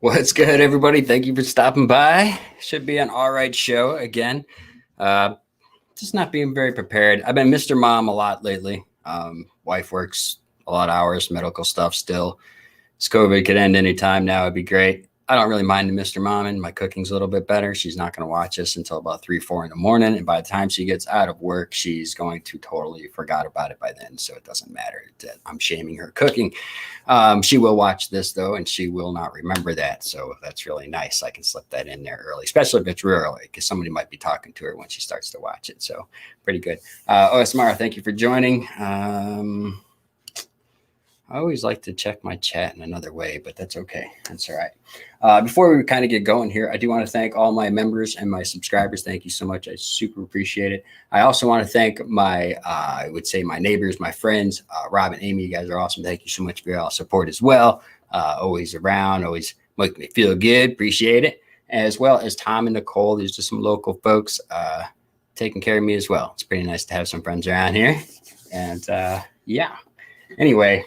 What's good, everybody? Thank you for stopping by. Should be an all right show again. Uh, just not being very prepared. I've been Mr. Mom a lot lately. Wife works a lot of hours, medical stuff still. This COVID could end anytime now. It'd be great. I don't really mind the Mr. Mom, and my cooking's a little bit better. She's not going to watch us until about 3, 4 in the morning. And by the time she gets out of work, she's going to totally forgot about it by then. So it doesn't matter that I'm shaming her cooking. She will watch this, though, and she will not remember that. So that's really nice. I can slip that in there early, especially if it's real early, because somebody might be talking to her when she starts to watch it. So pretty good. OSMR, thank you for joining. I always like to check my chat in another way, but that's okay. That's all right. Before we kind of get going here, I do want to thank all my members and my subscribers. Thank you so much. I super appreciate it. I also want to thank my, I would say my neighbors, my friends, Rob and Amy. You guys are awesome. Thank you so much for your support as well. Always around, always make me feel good. Appreciate it. As well as Tom and Nicole. These are some local folks taking care of me as well. It's pretty nice to have some friends around here. And yeah, anyway.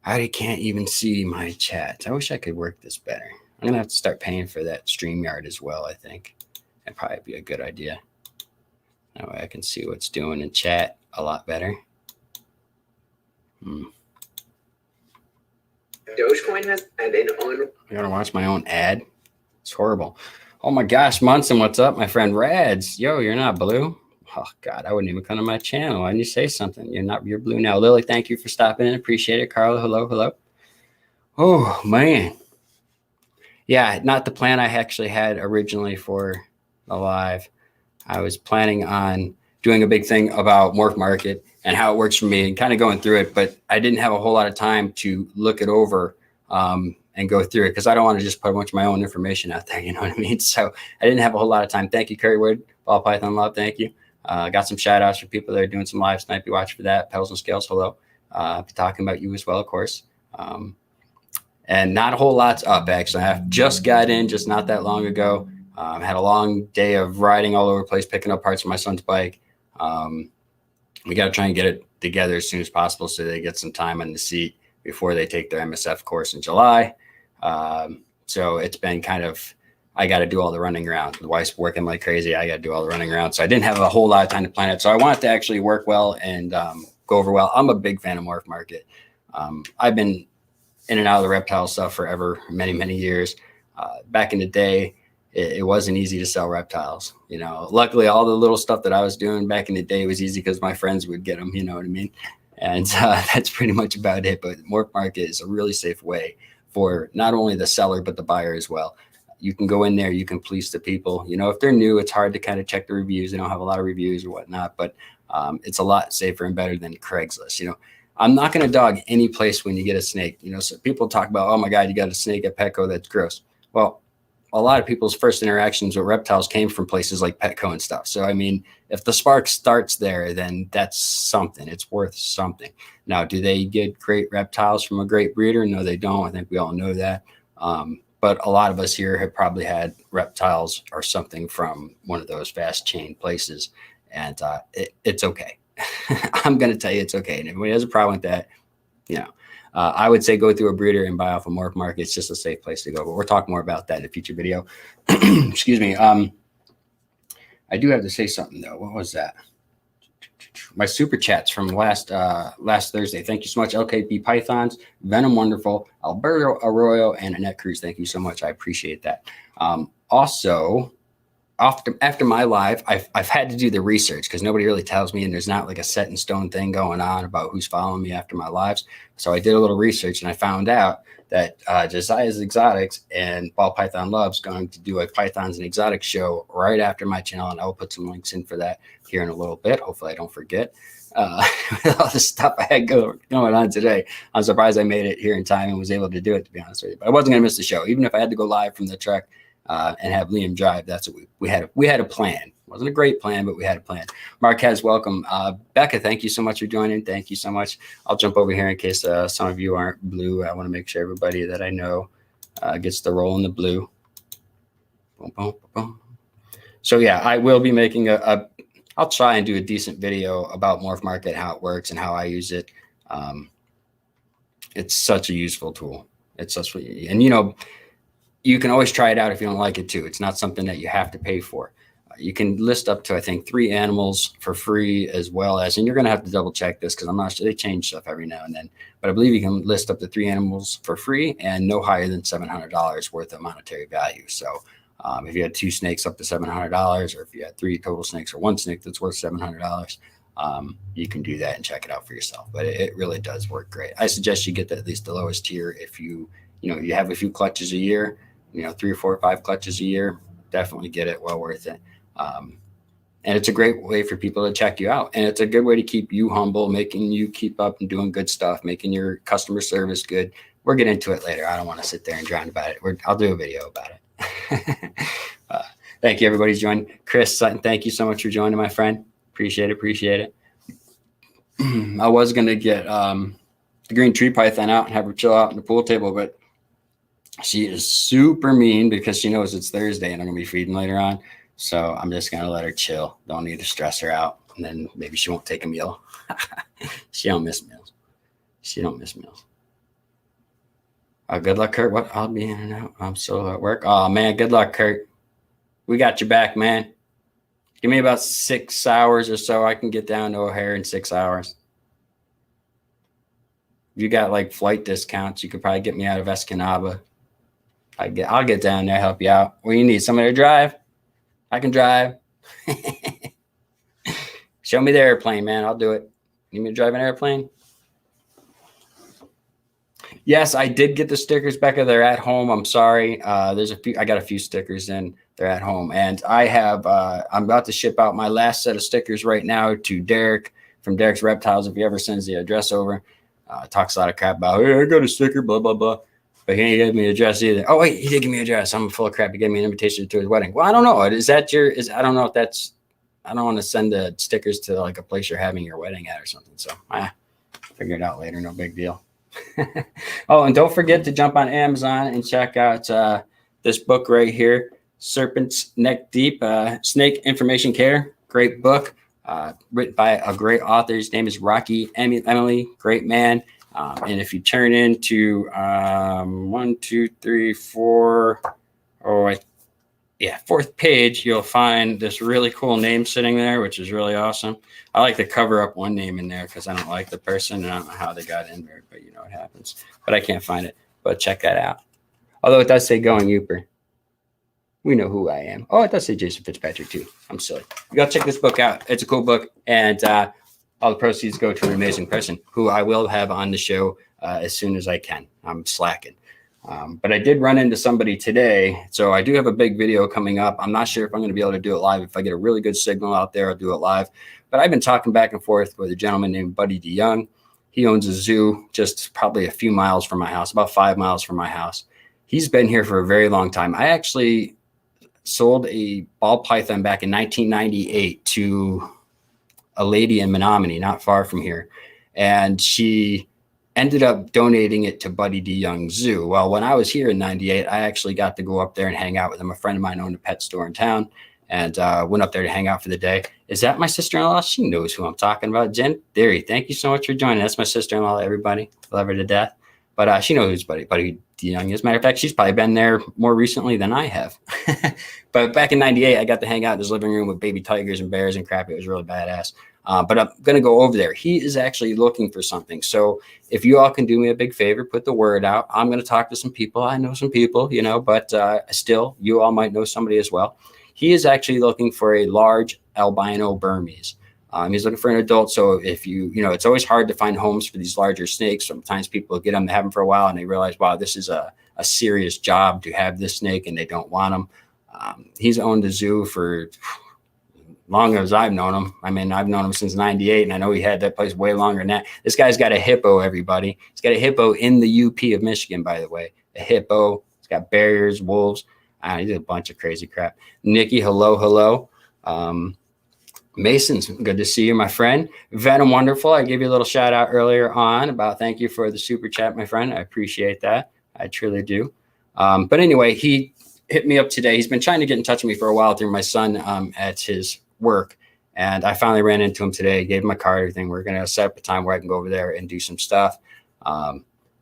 I can't even see my chat. I wish I could work this better. I'm going to have to start paying for that StreamYard as well, I think. That'd probably be a good idea. That way I can see what's doing in chat a lot better. Dogecoin has an on. I got to watch my own ad. It's horrible. Oh my gosh, Munson, what's up, my friend Rads? Yo, you're not blue? Oh God, I wouldn't even come to my channel. Why didn't you say something? You're blue now. Lily, thank you for stopping in. Appreciate it. Carla, hello. Oh man. Yeah, not the plan I actually had originally for the live. I was planning on doing a big thing about Morph Market and how it works for me and kind of going through it, but I didn't have a whole lot of time to look it over and go through it because I don't want to just put a bunch of my own information out there. You know what I mean? So I didn't have a whole lot of time. Thank you, Currywood, Ball Python Love. Thank you. Got some shout outs for people that are doing some live snipe. You watch for that. Pedals and Scales, hello. Be talking about you as well, of course. And not a whole lot's up, actually. I just got in just not that long ago. Had a long day of riding all over the place, picking up parts of my son's bike. We got to try and get it together as soon as possible so they get some time on the seat before they take their MSF course in July. So it's been kind of, I got to do all the running around. The wife's working like crazy. I got to do all the running around. So I didn't have a whole lot of time to plan it. So I want it to actually work well and go over well. I'm a big fan of Morph Market. I've been in and out of the reptile stuff forever, many years. Back in the day, it wasn't easy to sell reptiles. You know, luckily all the little stuff that I was doing back in the day was easy because my friends would get them, you know what I mean? And that's pretty much about it. But Morph Market is a really safe way for not only the seller, but the buyer as well. You can go in there, you can police the people. You know, if they're new, it's hard to kind of check the reviews. They don't have a lot of reviews or whatnot, but it's a lot safer and better than Craigslist. You know, I'm not going to dog any place when you get a snake. You know, so people talk about, oh my God, you got a snake at Petco. That's gross. Well, a lot of people's first interactions with reptiles came from places like Petco and stuff. So, I mean, if the spark starts there, then that's something. It's worth something. Now, do they get great reptiles from a great breeder? No, they don't. I think we all know that. But a lot of us here have probably had reptiles or something from one of those fast chain places. And it's okay. I'm going to tell you it's okay. And if anybody has a problem with that, you know, I would say go through a breeder and buy off a Morph Market. It's just a safe place to go. But we'll talk more about that in a future video. Excuse me. I do have to say something, though. What was that? My super chats from last Thursday. Thank you so much, LKP Pythons, Venom Wonderful, Alberto Arroyo, and Annette Cruz. Thank you so much. I appreciate that. Also, after my live, I've had to do the research because nobody really tells me, and there's not like a set in stone thing going on about who's following me after my lives. So I did a little research, and I found out that Josiah's Exotics and Ball Python Love's going to do a Pythons and Exotics show right after my channel, and I will put some links in for that here in a little bit. Hopefully I don't forget. With all the stuff I had going on today, I'm surprised I made it here in time and was able to do it, to be honest with you. But I wasn't going to miss the show. Even if I had to go live from the truck and have Liam drive, that's what we had. We had a plan. It wasn't a great plan, but we had a plan. Marquez, welcome. Becca, thank you so much for joining. Thank you so much. I'll jump over here in case some of you aren't blue. I want to make sure everybody that I know gets the roll in the blue. Boom, boom, boom. So yeah, I will be making I'll try and do a decent video about Morph Market, how it works and how I use it. It's such a useful tool. It's just, and you can always try it out if you don't like it too. It's not something that you have to pay for. You can list up to, I think, 3 animals for free, as well as, and you're going to have to double check this because I'm not sure, they change stuff every now and then, but I believe you can list up to 3 animals for free and no higher than $700 worth of monetary value. So if you had 2 snakes, up to $700, or if you had 3 total snakes or 1 snake that's worth $700, you can do that and check it out for yourself. But it really does work great. I suggest you get at least the lowest tier. If you have a few clutches a year, 3 or 4 or 5 clutches a year, definitely get it. Well worth it. And it's a great way for people to check you out. And it's a good way to keep you humble, making you keep up and doing good stuff, making your customer service good. We'll get into it later. I don't want to sit there and drown about it. I'll do a video about it. Thank you, everybody, who's joined. Chris Sutton, thank you so much for joining, my friend. Appreciate it. I was going to get the green tree python out and have her chill out on the pool table, but she is super mean because she knows it's Thursday and I'm going to be feeding later on. So I'm just going to let her chill. Don't need to stress her out. And then maybe she won't take a meal. She don't miss meals. Good luck, Kurt. What? I'll be in and out. I'm solo at work. Oh, man. Good luck, Kurt. We got your back, man. Give me about 6 hours or so. I can get down to O'Hare in 6 hours. If you got like flight discounts, you could probably get me out of Escanaba. I'll get down there, help you out. What do you need? Somebody to drive? I can drive. Show me the airplane, man. I'll do it. Need me to drive an airplane? Yes, I did get the stickers, Becca. They're at home. I'm sorry. There's a few. I got a few stickers in. They're at home, and I have. I'm about to ship out my last set of stickers right now to Derek from Derek's Reptiles. If he ever sends the address over, talks a lot of crap about, hey, I got a sticker, blah blah blah. But he didn't give me an address either. Oh, wait, he did give me an address. I'm full of crap. He gave me an invitation to his wedding. Well, I don't know. I don't know if that's, I don't want to send the stickers to like a place you're having your wedding at or something. So figure it out later. No big deal. Oh, and don't forget to jump on Amazon and check out this book right here, Serpent's Neck Deep, Snake Information Care. Great book, written by a great author. His name is Rocky Emily. Great man. And if you turn into 1, 2, 3, 4, fourth page, you'll find this really cool name sitting there, which is really awesome. I like to cover up one name in there because I don't like the person and I don't know how they got in there, but you know what happens. But I can't find it. But check that out. Although it does say Going Youper. We know who I am. Oh, it does say Jason Fitzpatrick too. I'm silly. You gotta check this book out. It's a cool book. And all the proceeds go to an amazing person who I will have on the show as soon as I can. I'm slacking. But I did run into somebody today. So I do have a big video coming up. I'm not sure if I'm going to be able to do it live. If I get a really good signal out there, I'll do it live. But I've been talking back and forth with a gentleman named Buddy DeYoung. He owns a zoo just probably a few miles from my house, about 5 miles from my house. He's been here for a very long time. I actually sold a ball python back in 1998 to a lady in Menominee, not far from here. And she ended up donating it to Buddy DeYoung Zoo. Well, when I was here in 98, I actually got to go up there and hang out with him. A friend of mine owned a pet store in town and went up there to hang out for the day. Is that my sister-in-law? She knows who I'm talking about. Jen Derry, thank you so much for joining. That's my sister-in-law, everybody. Love her to death. But she knows who's Buddy DeYoung is. As a matter of fact, she's probably been there more recently than I have. But back in 98, I got to hang out in his living room with baby tigers and bears and crap. It was really badass. But I'm going to go over there. He is actually looking for something. So if you all can do me a big favor, put the word out. I'm going to talk to some people. I know some people, but still, you all might know somebody as well. He is actually looking for a large albino Burmese. He's looking for an adult. So if it's always hard to find homes for these larger snakes. Sometimes people get them, they have them for a while, and they realize, wow, this is a serious job to have this snake, and they don't want them. He's owned a zoo for long as I've known him. I mean, I've known him since 98, and I know he had that place way longer than that. This guy's got a hippo, everybody. He's got a hippo in the UP of Michigan, by the way. A hippo. He's got bears, wolves. He's a bunch of crazy crap. Nikki, hello. Mason's good to see you, my friend. Venom Wonderful. I gave you a little shout out earlier on about thank you for the super chat, my friend. I appreciate that. I truly do. But anyway, he hit me up today. He's been trying to get in touch with me for a while through my son at his work. And I finally ran into him today, gave him my card, everything. We're going to set up a time where I can go over there and do some stuff.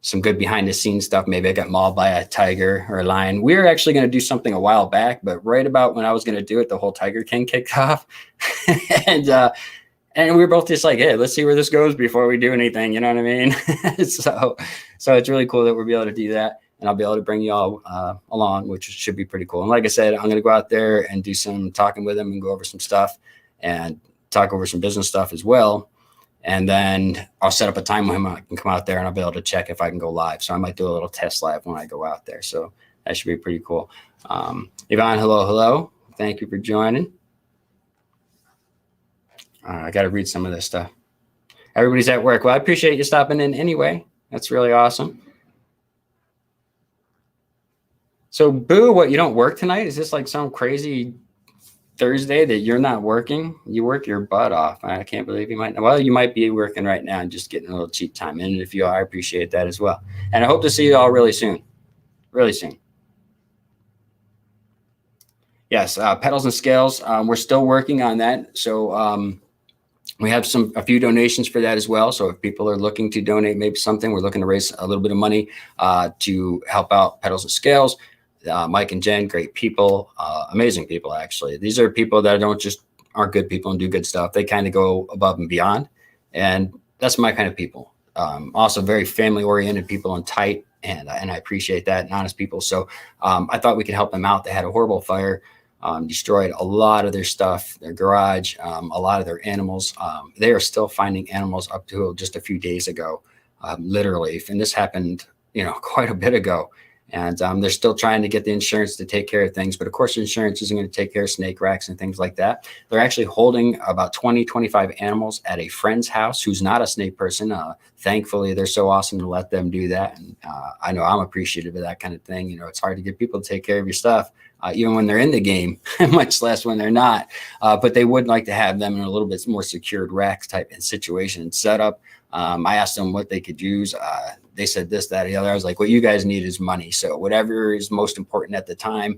some good behind the scenes stuff. Maybe I got mauled by a tiger or a lion. We were actually going to do something a while back, but right about when I was going to do it, the whole Tiger King kicked off. And we were both just like, hey, let's see where this goes before we do anything. You know what I mean? So it's really cool that we'll be able to do that. And I'll be able to bring you all along, which should be pretty cool. And like I said, I'm going to go out there and do some talking with him and go over some stuff and talk over some business stuff as well. And then I'll set up a time with him. I can come out there and I'll be able to check if I can go live. So I might do a little test live when I go out there. So that should be pretty cool. Yvonne, hello. Thank you for joining. I got to read some of this stuff. Everybody's at work. Well, I appreciate you stopping in anyway. That's really awesome. So, Boo, what, you don't work tonight? Is this like some crazy Thursday that you're not working? You work your butt off. I can't believe you might. Well, you might be working right now and just getting a little cheap time. And if you are, I appreciate that as well. And I hope to see you all really soon. Really soon. Yes, pedals and scales. We're still working on that. So we have a few donations for that as well. So if people are looking to donate maybe something, we're looking to raise a little bit of money to help out pedals and scales. Mike and Jen, great people, amazing people, actually. These are people that aren't good people and do good stuff. They kind of go above and beyond. And that's my kind of people. Also very family oriented people and tight. And I appreciate that, and honest people. So I thought we could help them out. They had a horrible fire, destroyed a lot of their stuff, their garage, a lot of their animals. They are still finding animals up to just a few days ago, literally. And this happened, quite a bit ago. And they're still trying to get the insurance to take care of things. But of course, insurance isn't going to take care of snake racks and things like that. They're actually holding about 20, 25 animals at a friend's house who's not a snake person. Thankfully, they're so awesome to let them do that. And I know I'm appreciative of that kind of thing. It's hard to get people to take care of your stuff, even when they're in the game, much less when they're not. But they would like to have them in a little bit more secured racks type situation and setup. I asked them what they could use. They said this, that, or the other. I was like, what you guys need is money. So whatever is most important at the time,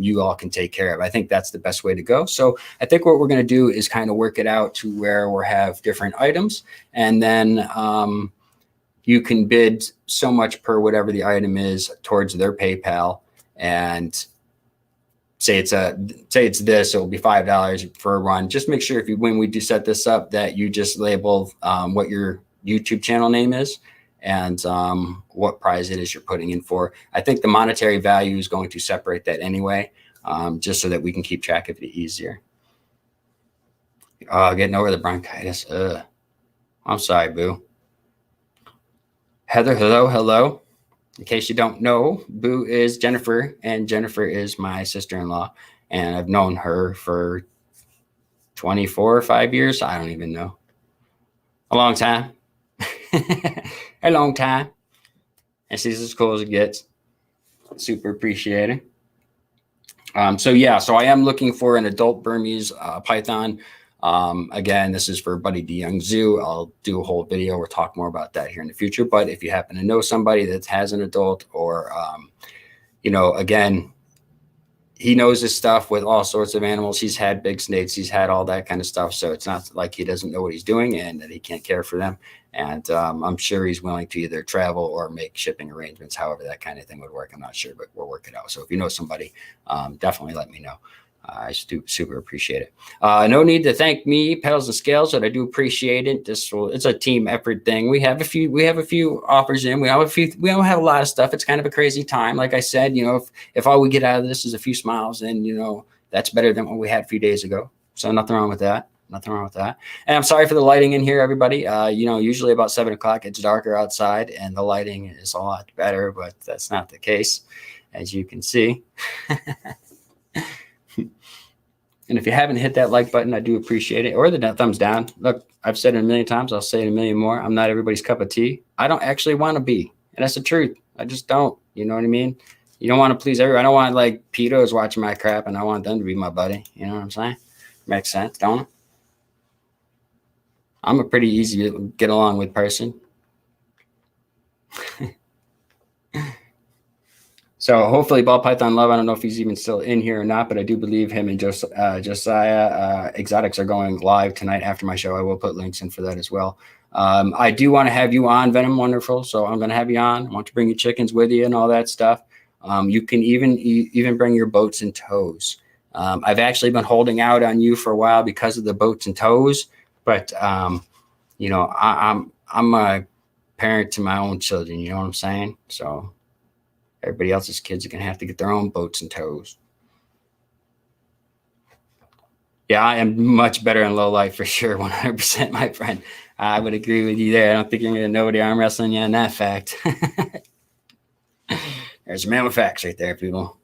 you all can take care of. I think that's the best way to go. So I think what we're going to do is kind of work it out to where we'll have different items. And then you can bid so much per whatever the item is towards their PayPal. And say it's this, it'll be $5 for a run. Just make sure when we do set this up that you just label what your YouTube channel name is and what prize it is you're putting in for. I think the monetary value is going to separate that anyway, just so that we can keep track of it easier. Getting over the bronchitis. I'm sorry, Boo. Heather, hello. In case you don't know, Boo is Jennifer, and Jennifer is my sister-in-law, and I've known her for 24 or 5 years. I don't even know. A long time. A long time. And she's as cool as it gets. Super appreciated. So I am looking for an adult Burmese python. Again, this is for Buddy DeYoung Zoo. I'll do a whole video or talk more about that here in the future. But if you happen to know somebody that has an adult or, again, he knows his stuff with all sorts of animals. He's had big snakes. He's had all that kind of stuff. So it's not like he doesn't know what he's doing and that he can't care for them. And I'm sure he's willing to either travel or make shipping arrangements, however that kind of thing would work. I'm not sure, but we'll work it out. So if you know somebody, definitely let me know. I super appreciate it. No need to thank me, Pedals and Scales, but I do appreciate it. It's a team effort thing. We have a few offers in. We don't have a lot of stuff. It's kind of a crazy time. Like I said, if all we get out of this is a few smiles, then that's better than what we had a few days ago. So nothing wrong with that. And I'm sorry for the lighting in here, everybody. Usually about 7 o'clock, it's darker outside and the lighting is a lot better, but that's not the case, as you can see. And if you haven't hit that like button, I do appreciate it. Or the thumbs down. Look, I've said it a million times. I'll say it a million more. I'm not everybody's cup of tea. I don't actually want to be. And that's the truth. I just don't. You know what I mean? You don't want to please everyone. I don't want like pedos watching my crap and I want them to be my buddy. You know what I'm saying? Makes sense, don't it? I'm a pretty easy to get along with person. So hopefully Ball Python Love, I don't know if he's even still in here or not, but I do believe him and Josiah Exotics are going live tonight after my show. I will put links in for that as well. I do want to have you on, Venom Wonderful. So I'm going to have you on. I want to bring your chickens with you and all that stuff. You can even bring your boats and tows. I've actually been holding out on you for a while because of the boats and tows, but you know, I'm a parent to my own children. You know what I'm saying? So everybody else's kids are gonna have to get their own boats and tows. Yeah, I am much better in low light for sure, 100%, my friend. I would agree with you there. I don't think you're gonna nobody arm wrestling you in that fact. There's a man with facts right there, people.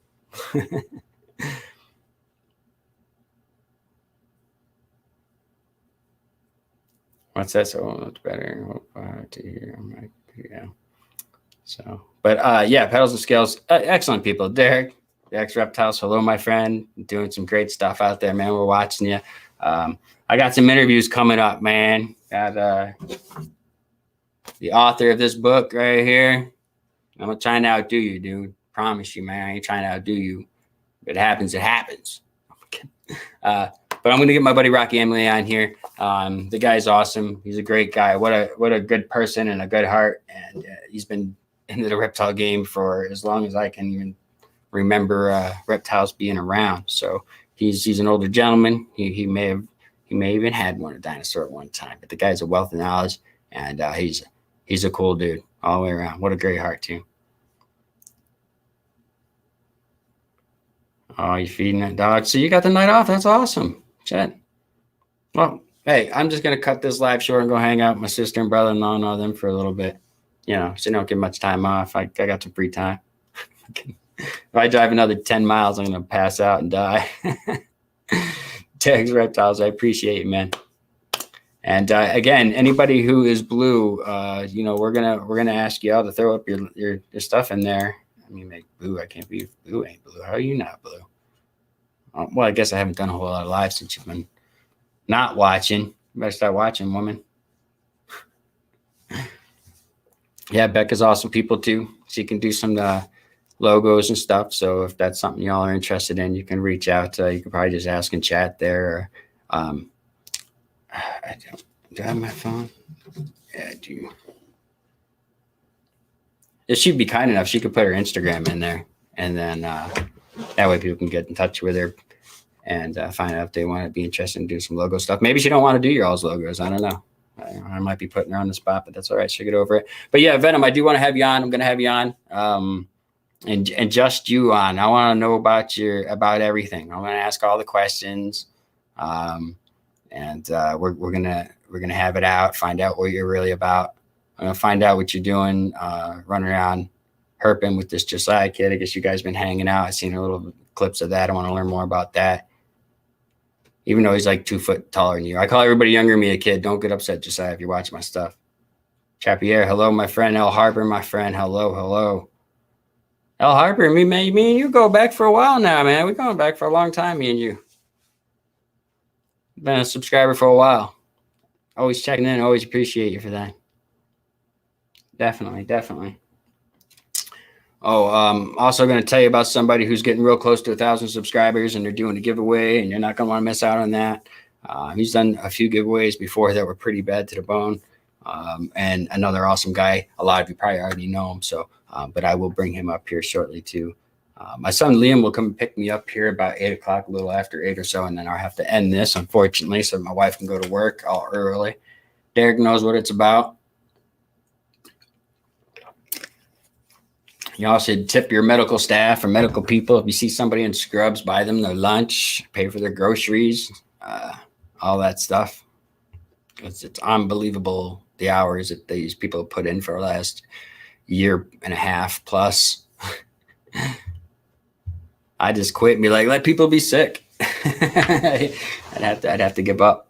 What's that? So much better. Hope to hear. Yeah. So, but yeah, pedals and scales, excellent people. Derek, Derek's Reptiles. Hello, my friend. Doing some great stuff out there, man. We're watching you. I got some interviews coming up, man. Got the author of this book right here. I'm not trying to outdo you, dude. Promise you, man. I ain't trying to outdo you. If it happens, it happens. But I'm going to get my buddy Rocky Emily on here. The guy's awesome. He's a great guy. What a good person and a good heart. And he's been into the reptile game for as long as I can even remember reptiles being around. So he's an older gentleman. He may even had one, a dinosaur at one time. But the guy's a wealth of knowledge, and he's a cool dude all the way around. What a great heart too. Oh, you feeding that dog? So you got the night off. That's awesome. Shit. Well, hey, I'm just going to cut this live short and go hang out with my sister and brother-in-law and all them for a little bit. You know, so you don't get much time off. I got some free time. If I drive another 10 miles, I'm going to pass out and die. Tags Reptiles, I appreciate you, man. And again, anybody who is blue, you know, we're gonna ask you all to throw up your stuff in there. I mean, make blue. I can't be blue. Ain't blue. How are you not blue? Well, I guess I haven't done a whole lot of lives since you've been not watching. You better start watching, woman. Yeah, Becca's awesome people too. She can do some logos and stuff. So if that's something y'all are interested in, you can reach out. You can probably just ask in chat there. Or, do I have my phone? Yeah, I do. If she'd be kind enough, she could put her Instagram in there, and then that way people can get in touch with her and find out if they want to be interested in doing some logo stuff. Maybe she don't want to do your all's logos. I don't know. I might be putting her on the spot, but that's all right. She'll get over it. But yeah, Venom, I do want to have you on. I'm going to have you on, and just you on. I want to know about everything. I'm going to ask all the questions, and we're gonna have it out. Find out what you're really about. I'm gonna find out what you're doing, running around herping with this Josiah kid. I guess you guys been hanging out. I've seen a little clips of that. I want to learn more about that. Even though he's like 2 foot taller than you. I call everybody younger than me a kid. Don't get upset, Josiah, if you're watching my stuff. Chapier, hello, my friend. El Harper, my friend. Hello. El Harper, me and you go back for a while now, man. We're going back for a long time, me and you. Been a subscriber for a while. Always checking in. Always appreciate you for that. Definitely. Oh, also going to tell you about somebody who's getting real close to 1,000 subscribers, and they're doing a giveaway, and you're not going to want to miss out on that. He's done a few giveaways before that were pretty bad to the bone. And another awesome guy. A lot of you probably already know him. So, but I will bring him up here shortly too. My son Liam will come pick me up here about 8 o'clock, a little after 8 or so, and then I'll have to end this, unfortunately, so my wife can go to work all early. Derek knows what it's about. You also should tip your medical staff or medical people. If you see somebody in scrubs, buy them their lunch, pay for their groceries, all that stuff. It's unbelievable the hours that these people have put in for the last year and a half plus. I just quit and be like, let people be sick. I'd have to give up.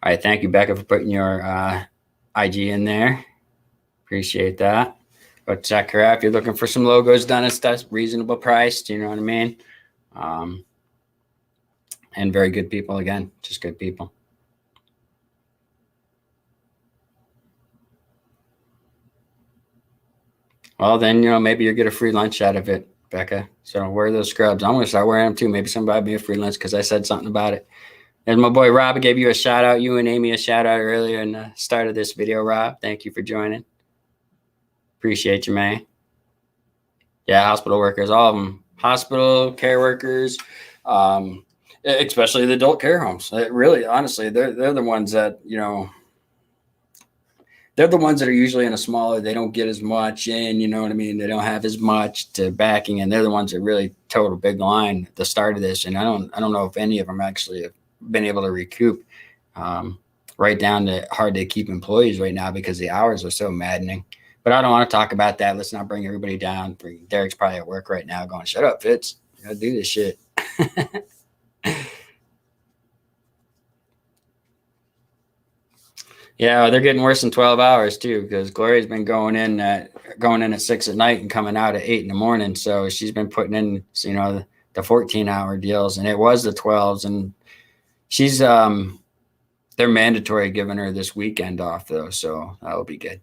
All right, thank you, Becca, for putting your IG in there. Appreciate that. Go check her out if you're looking for some logos done and stuff, reasonable priced, you know what I mean? And very good people, again, just good people. Well, then, you know, maybe you'll get a free lunch out of it, Becca. So wear those scrubs. I'm going to start wearing them too. Maybe somebody buy me a free lunch because I said something about it. And my boy Rob gave you a shout out. You and Amy a shout out earlier in the start of this video, Rob. Thank you for joining. Appreciate you, man. Yeah, hospital workers, all of them. Hospital care workers, especially the adult care homes. Really, honestly, they're the ones that, you know, they're the ones that are usually in a smaller, they don't get as much in, you know what I mean? They don't have as much to backing, and they're the ones that really toed a big line at the start of this. And I don't know if any of them actually have been able to recoup, right down to hard to keep employees right now because the hours are so maddening. But I don't want to talk about that. Let's not bring everybody down. Derek's probably at work right now going, shut up, Fitz. You gotta do this shit. Yeah, they're getting worse than 12 hours too, because Gloria's been going in at 6 at night and coming out at 8 in the morning. So she's been putting in, you know, the 14-hour deals, and it was the 12s. And she's they're mandatory giving her this weekend off though, so that'll be good.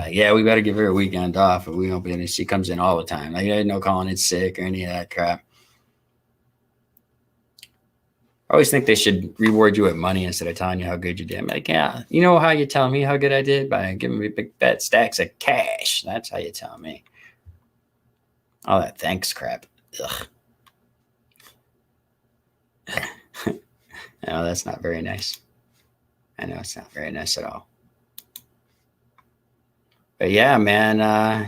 Yeah, we got to give her a weekend off, but we won't be. She comes in all the time. Like, no calling in sick or any of that crap. I always think they should reward you with money instead of telling you how good you did. I'm like, yeah, you know how you tell me how good I did? By giving me big fat stacks of cash. That's how you tell me. All that thanks crap. Ugh. No, that's not very nice. I know it's not very nice at all. But yeah, man,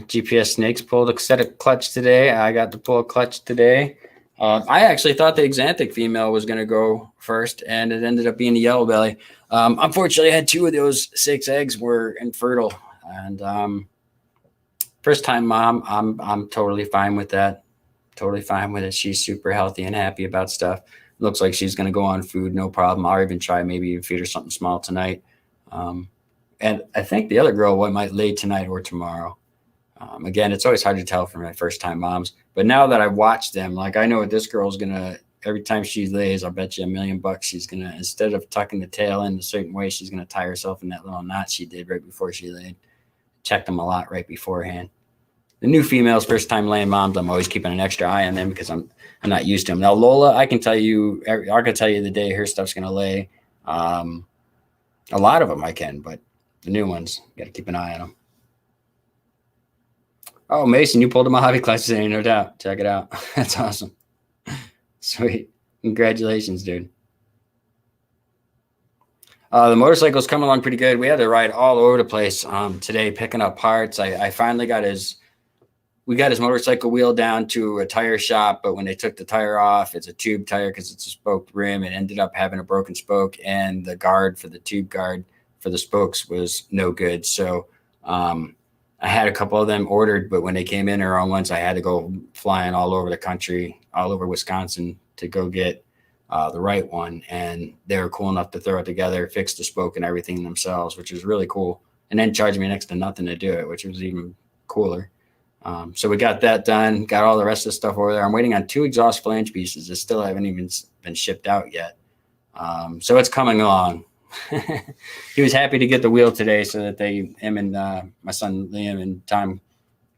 GPS Snakes pulled a set of clutch today. I got to pull a clutch today. I actually thought the Xanthic female was going to go first, and it ended up being the yellow belly. Unfortunately, I had 2 of those 6 eggs were infertile, and first time mom, I'm totally fine with that. Totally fine with it. She's super healthy and happy about stuff. Looks like she's going to go on food, no problem. I'll even try maybe feed her something small tonight. And I think the other girl might lay tonight or tomorrow. Again, it's always hard to tell from my first time moms. But now that I've watched them, like I know what this girl's going to, every time she lays, I'll bet you $1 million she's going to, instead of tucking the tail in a certain way, she's going to tie herself in that little knot she did right before she laid. Checked them a lot right beforehand. The new females, first time laying moms, I'm always keeping an extra eye on them because I'm not used to them. Now, Lola, I can tell you the day her stuff's going to lay. A lot of them I can, but the new ones, got to keep an eye on them. Oh, Mason, you pulled a Mojave clutch today, no doubt. Check it out. That's awesome. Sweet. Congratulations, dude. The motorcycle's coming along pretty good. We had to ride all over the place today, picking up parts. I finally got his motorcycle wheel down to a tire shop, but when they took the tire off, it's a tube tire because it's a spoked rim. It ended up having a broken spoke, and the guard for the tube guard for the spokes was no good. So I had a couple of them ordered, but when they came in the wrong ones, I had to go flying all over the country, all over Wisconsin to go get the right one. And they were cool enough to throw it together, fix the spoke and everything themselves, which was really cool. And then charged me next to nothing to do it, which was even cooler. So we got that done, got all the rest of the stuff over there. I'm waiting on 2 exhaust flange pieces that still haven't even been shipped out yet. So it's coming along. He was happy to get the wheel today so that him and my son Liam and Tom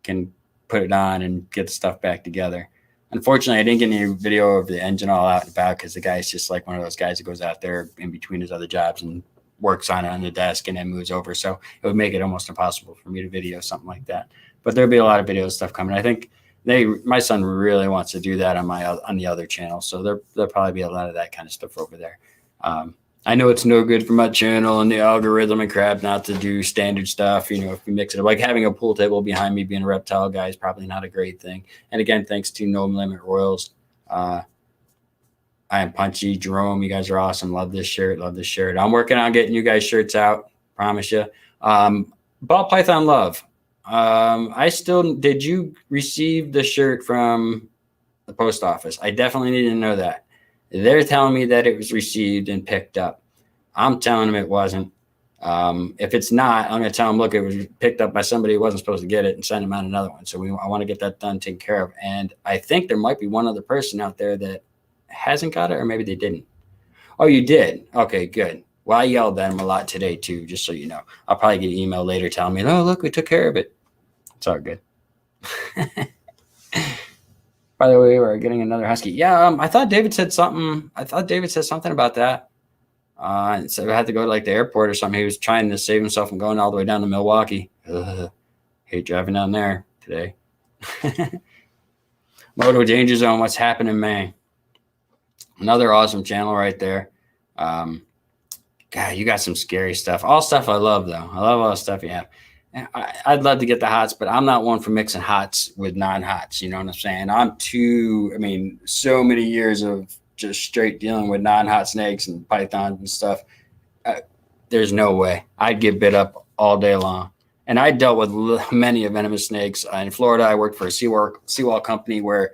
can put it on and get the stuff back together. Unfortunately, I didn't get any video of the engine all out and about because the guy's just like one of those guys that goes out there in between his other jobs and works on it on the desk and then moves over. So it would make it almost impossible for me to video something like that. But there'll be a lot of video stuff coming. I think my son really wants to do that on the other channel. So there'll probably be a lot of that kind of stuff over there. I know it's no good for my channel and the algorithm and crap not to do standard stuff. You know, if you mix it up, like having a pool table behind me being a reptile guy is probably not a great thing. And again, thanks to No Limit Royals. I am Punchy. Jerome, you guys are awesome. Love this shirt. Love this shirt. I'm working on getting you guys shirts out. Promise you. Ball Python Love. Did you receive the shirt from the post office? I definitely need to know that. They're telling me that it was received and picked up. I'm telling them it wasn't. If it's not, I'm going to tell them, look, it was picked up by somebody who wasn't supposed to get it and send them out another one. So I want to get that done, taken care of. And I think there might be one other person out there that hasn't got it, or maybe they didn't. Oh, you did? Okay, good. Well, I yelled at him a lot today too, just so you know. I'll probably get an email later telling me, oh, look, we took care of it. It's all good. By the way, we're getting another husky. Yeah, I thought David said something. I thought David said something about that. And so I had to go to like the airport or something. He was trying to save himself from going all the way down to Milwaukee. Ugh, hate driving down there today. Moto Danger Zone, what's happening, man? Another awesome channel right there. God, you got some scary stuff. All stuff I love, though. I love all the stuff you have. I'd love to get the hots, but I'm not one for mixing hots with non-hots. You know what I'm saying? So many years of just straight dealing with non-hot snakes and pythons and stuff. There's no way. I'd get bit up all day long. And I dealt with many venomous snakes. In Florida, I worked for a seawall company where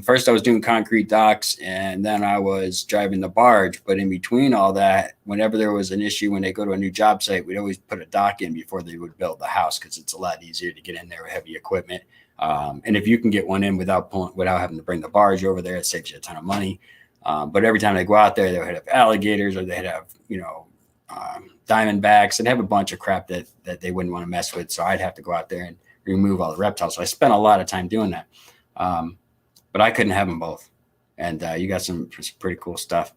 first I was doing concrete docks, and then I was driving the barge. But in between all that, whenever there was an issue, when they go to a new job site, we'd always put a dock in before they would build the house, because it's a lot easier to get in there with heavy equipment. And if you can get one in without having to bring the barge over there, it saves you a ton of money. But every time they go out there, they would have alligators, or they'd have, diamondbacks, and have a bunch of crap that they wouldn't want to mess with. So I'd have to go out there and remove all the reptiles. So I spent a lot of time doing that. But I couldn't have them both. And you got some pretty cool stuff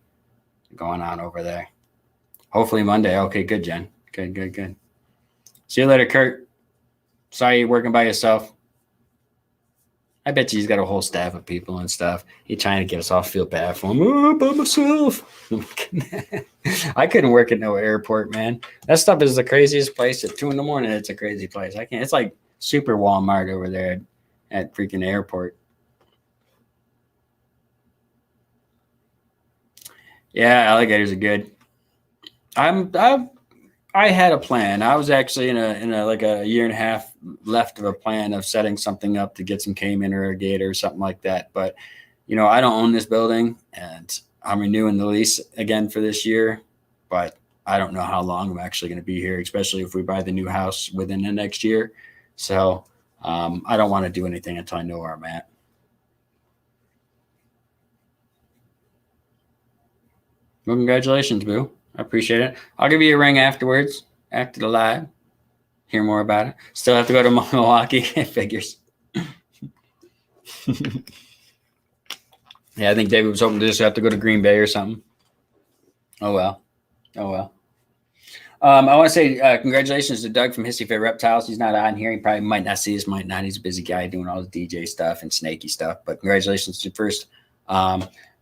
going on over there. Hopefully Monday. Okay, good, Jen. Good. See you later, Kurt. Sorry you're working by yourself. I bet you he's got a whole staff of people and stuff. He's trying to get us all feel bad for him. Oh, by myself. I couldn't work at no airport, man. That stuff is the craziest place. At 2 a.m, it's a crazy place. I can't. It's like super Walmart over there at freaking airport. Yeah, alligators are good. I had a plan. I was actually in a like a year and a half left of a plan of setting something up to get some caiman or a gator or something like that. But I don't own this building, and I'm renewing the lease again for this year. But I don't know how long I'm actually going to be here, especially if we buy the new house within the next year. So I don't want to do anything until I know where I'm at. Well, congratulations, Boo. I appreciate it. I'll give you a ring afterwards, after the live. Hear more about it. Still have to go to Milwaukee. Figures. Yeah, I think David was hoping to just have to go to Green Bay or something. Oh, well. I want to say congratulations to Doug from Hissy Fit Reptiles. He's not on here. He probably might not see us, might not. He's a busy guy doing all the DJ stuff and snaky stuff. But congratulations to first,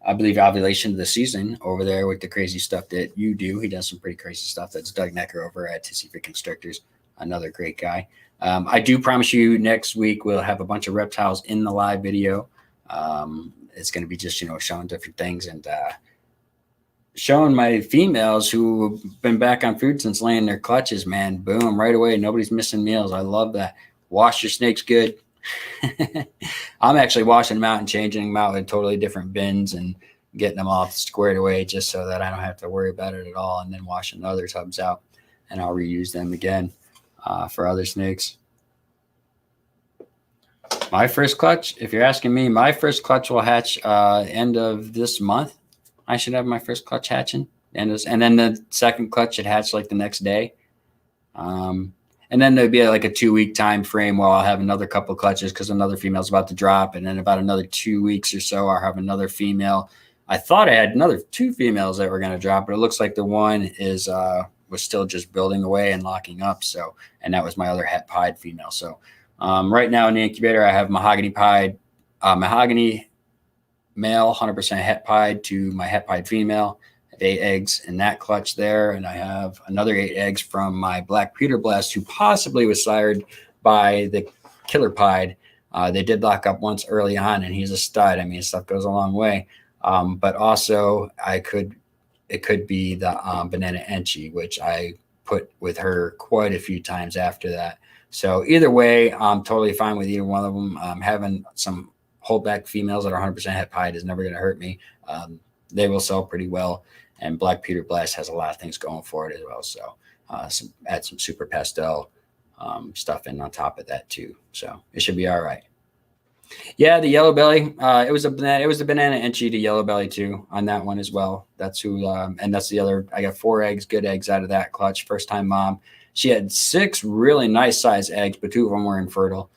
I believe, ovulation of the season over there with the crazy stuff that you do. He does some pretty crazy stuff. That's Doug Necker over at Hissy Fit Constrictors. Another great guy. I do promise you next week we'll have a bunch of reptiles in the live video. It's going to be just, showing different things and showing my females who have been back on food since laying their clutches, man. Boom, right away. Nobody's missing meals. I love that. Wash your snakes good. I'm actually washing them out and changing them out with totally different bins and getting them all squared away just so that I don't have to worry about it at all, and then washing the other tubs out, and I'll reuse them again for other snakes. My first clutch, if you're asking me, my first clutch will hatch end of this month. I should have my first clutch hatching. And then the second clutch should hatch like the next day. And then there'd be like a 2-week time frame where I'll have another couple of clutches because another female's about to drop. And then about another 2 weeks or so, I'll have another female. I thought I had another 2 females that were going to drop, but it looks like the one was still just building away and locking up. So, and that was my other het pied female. So right now in the incubator, I have mahogany male, 100% het pied to my het pied female. 8 eggs in that clutch there, and I have another 8 eggs from my black pewter blast, who possibly was sired by the killer pied. They did lock up once early on, and he's a stud. I mean, his stuff goes a long way. But also, it could be the banana enchi, which I put with her quite a few times after that. So either way, I'm totally fine with either one of them. Having some holdback females that are 100% het pied is never going to hurt me. They will sell pretty well. And Black Pewter Blast has a lot of things going for it as well. So add some super pastel stuff in on top of that too. So it should be all right. Yeah, the yellow belly. It was the banana enchi to yellow belly too on that one as well. That's who, and that's the other. I got 4 eggs, good eggs out of that clutch. First time mom. She had 6 really nice size eggs, but 2 of them were infertile.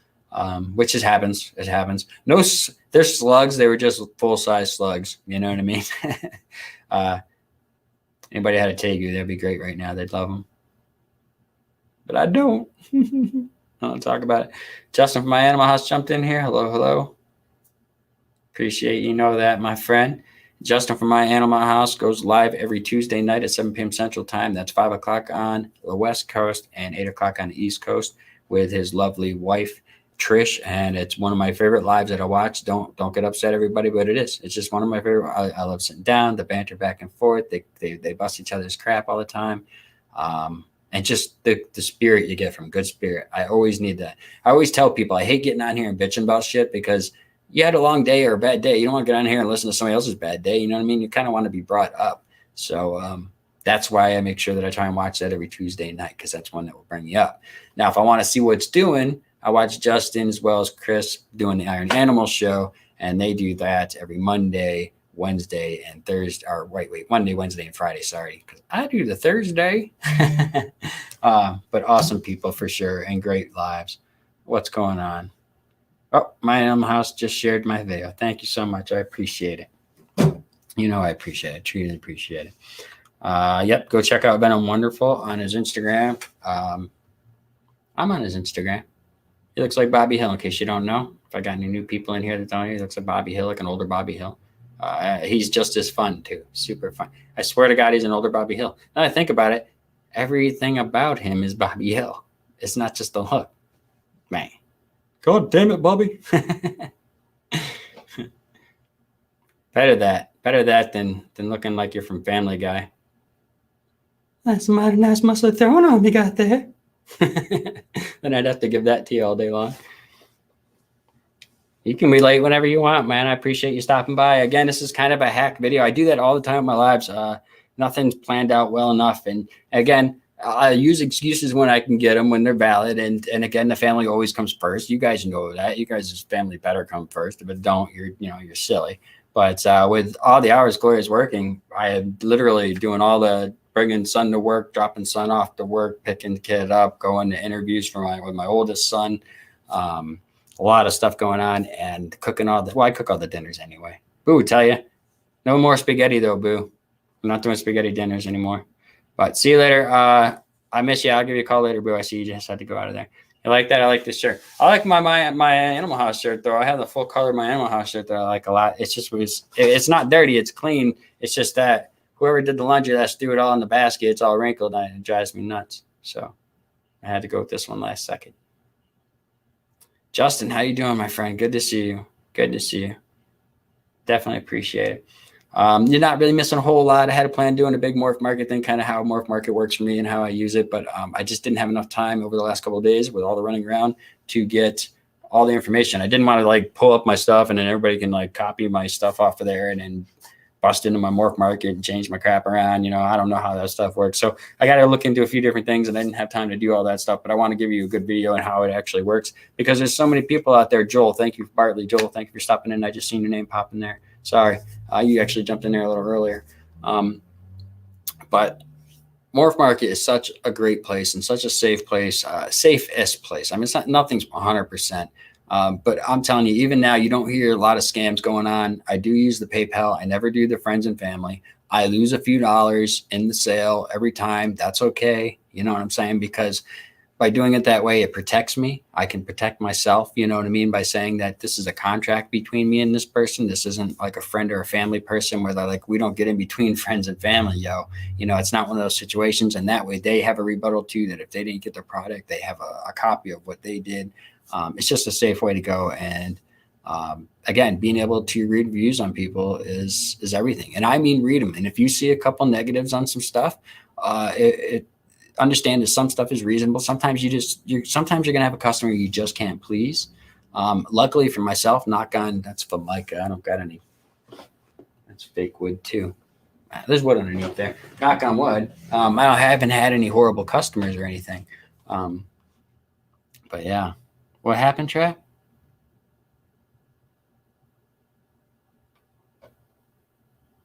which just happens. It happens. No, they're slugs. They were just full-size slugs. You know what I mean? Anybody had a tegu, that'd be great right now. They'd love them. But I don't. I don't talk about it. Justin from my Animal House jumped in here. Hello, hello. Appreciate you know that, my friend. Justin from my Animal House goes live every Tuesday night at 7 p.m. Central Time. That's 5 o'clock on the West Coast and 8 o'clock on the East Coast with his lovely wife, Trish. And it's one of my favorite lives that I watch. Don't get upset, everybody, but it is. It's just one of my favorite. I love sitting down, the banter back and forth. They bust each other's crap all the time. And just the spirit you get from good spirit. I always need that. I always tell people I hate getting on here and bitching about shit because you had a long day or a bad day. You don't want to get on here and listen to somebody else's bad day. You know what I mean? You kind of want to be brought up. So that's why I make sure that I try and watch that every Tuesday night because that's one that will bring me up. Now, if I want to see what's doing, I watch Justin as well as Chris doing the Iron Animal Show, and they do that every Monday, Wednesday, and Thursday. Or wait, Monday, Wednesday, and Friday. Sorry, because I do the Thursday. But awesome people for sure and great lives. What's going on? Oh, my Animal House just shared my video. Thank you so much. I appreciate it. You know I appreciate it. Truly appreciate it. Yep, go check out Venom Wonderful on his Instagram. I'm on his Instagram. He looks like Bobby Hill, in case you don't know. If I got any new people in here that don't know, he looks like Bobby Hill, like an older Bobby Hill. He's just as fun, too. Super fun. I swear to God, he's an older Bobby Hill. Now I think about it, everything about him is Bobby Hill. It's not just the look. Man. God damn it, Bobby. Better that than looking like you're from Family Guy. That's a mighty nice muscle throwing on you got there. Then I'd have to give that to you all day long. You can be late whenever you want, man. I appreciate you stopping by. Again, this is kind of a hack video. I do that all the time in my lives. Nothing's planned out well enough. And again, I use excuses when I can get them, when they're valid. And again, the family always comes first. You guys know that. You guys' family better come first. If it don't, you're silly. But with all the hours Gloria's working, I am literally doing all the bringing son to work, dropping son off to work, picking the kid up, going to interviews with my oldest son. A lot of stuff going on and cooking I cook all the dinners anyway. Boo, tell you. No more spaghetti though, Boo. I'm not doing spaghetti dinners anymore. But see you later. I miss you. I'll give you a call later, Boo. I see you just had to go out of there. You like that? I like this shirt. I like my Animal House shirt, though. I have the full color of my Animal House shirt that I like a lot. It's just it's not dirty. It's clean. It's just that whoever did the laundry that's threw it all in the basket. It's all wrinkled and it drives me nuts. So I had to go with this one last second. Justin, how you doing, my friend? Good to see you. Good to see you. Definitely appreciate it. You're not really missing a whole lot. I had a plan doing a big morph market thing, kind of how morph market works for me and how I use it. But I just didn't have enough time over the last couple of days with all the running around to get all the information. I didn't want to pull up my stuff and then everybody can copy my stuff off of there and then bust into my morph market and change my crap around. I don't know how that stuff works. So I got to look into a few different things and I didn't have time to do all that stuff, but I want to give you a good video on how it actually works because there's so many people out there. Joel, thank you. Bartley, Joel, thank you for stopping in. I just seen your name pop in there. Sorry. You actually jumped in there a little earlier. But morph market is such a great place and such a safe place, safest place. I mean, nothing's 100%. But I'm telling you, even now, you don't hear a lot of scams going on. I do use the PayPal. I never do the friends and family. I lose a few dollars in the sale every time. That's okay. You know what I'm saying? Because by doing it that way, it protects me. I can protect myself, you know what I mean? By saying that this is a contract between me and this person. This isn't like a friend or a family person where they're like, we don't get in between friends and family, yo. It's not one of those situations. And that way they have a rebuttal too, that if they didn't get their product, they have a copy of what they did. It's just a safe way to go. And again, being able to read reviews on people is everything. And I mean, read them. And if you see a couple negatives on some stuff, understand that some stuff is reasonable. Sometimes sometimes you're going to have a customer you just can't please. Luckily for myself, knock on, that's for Micah. I don't got any. That's fake wood too. There's wood underneath there. Knock on wood. I haven't had any horrible customers or anything. But yeah. What happened, Trev?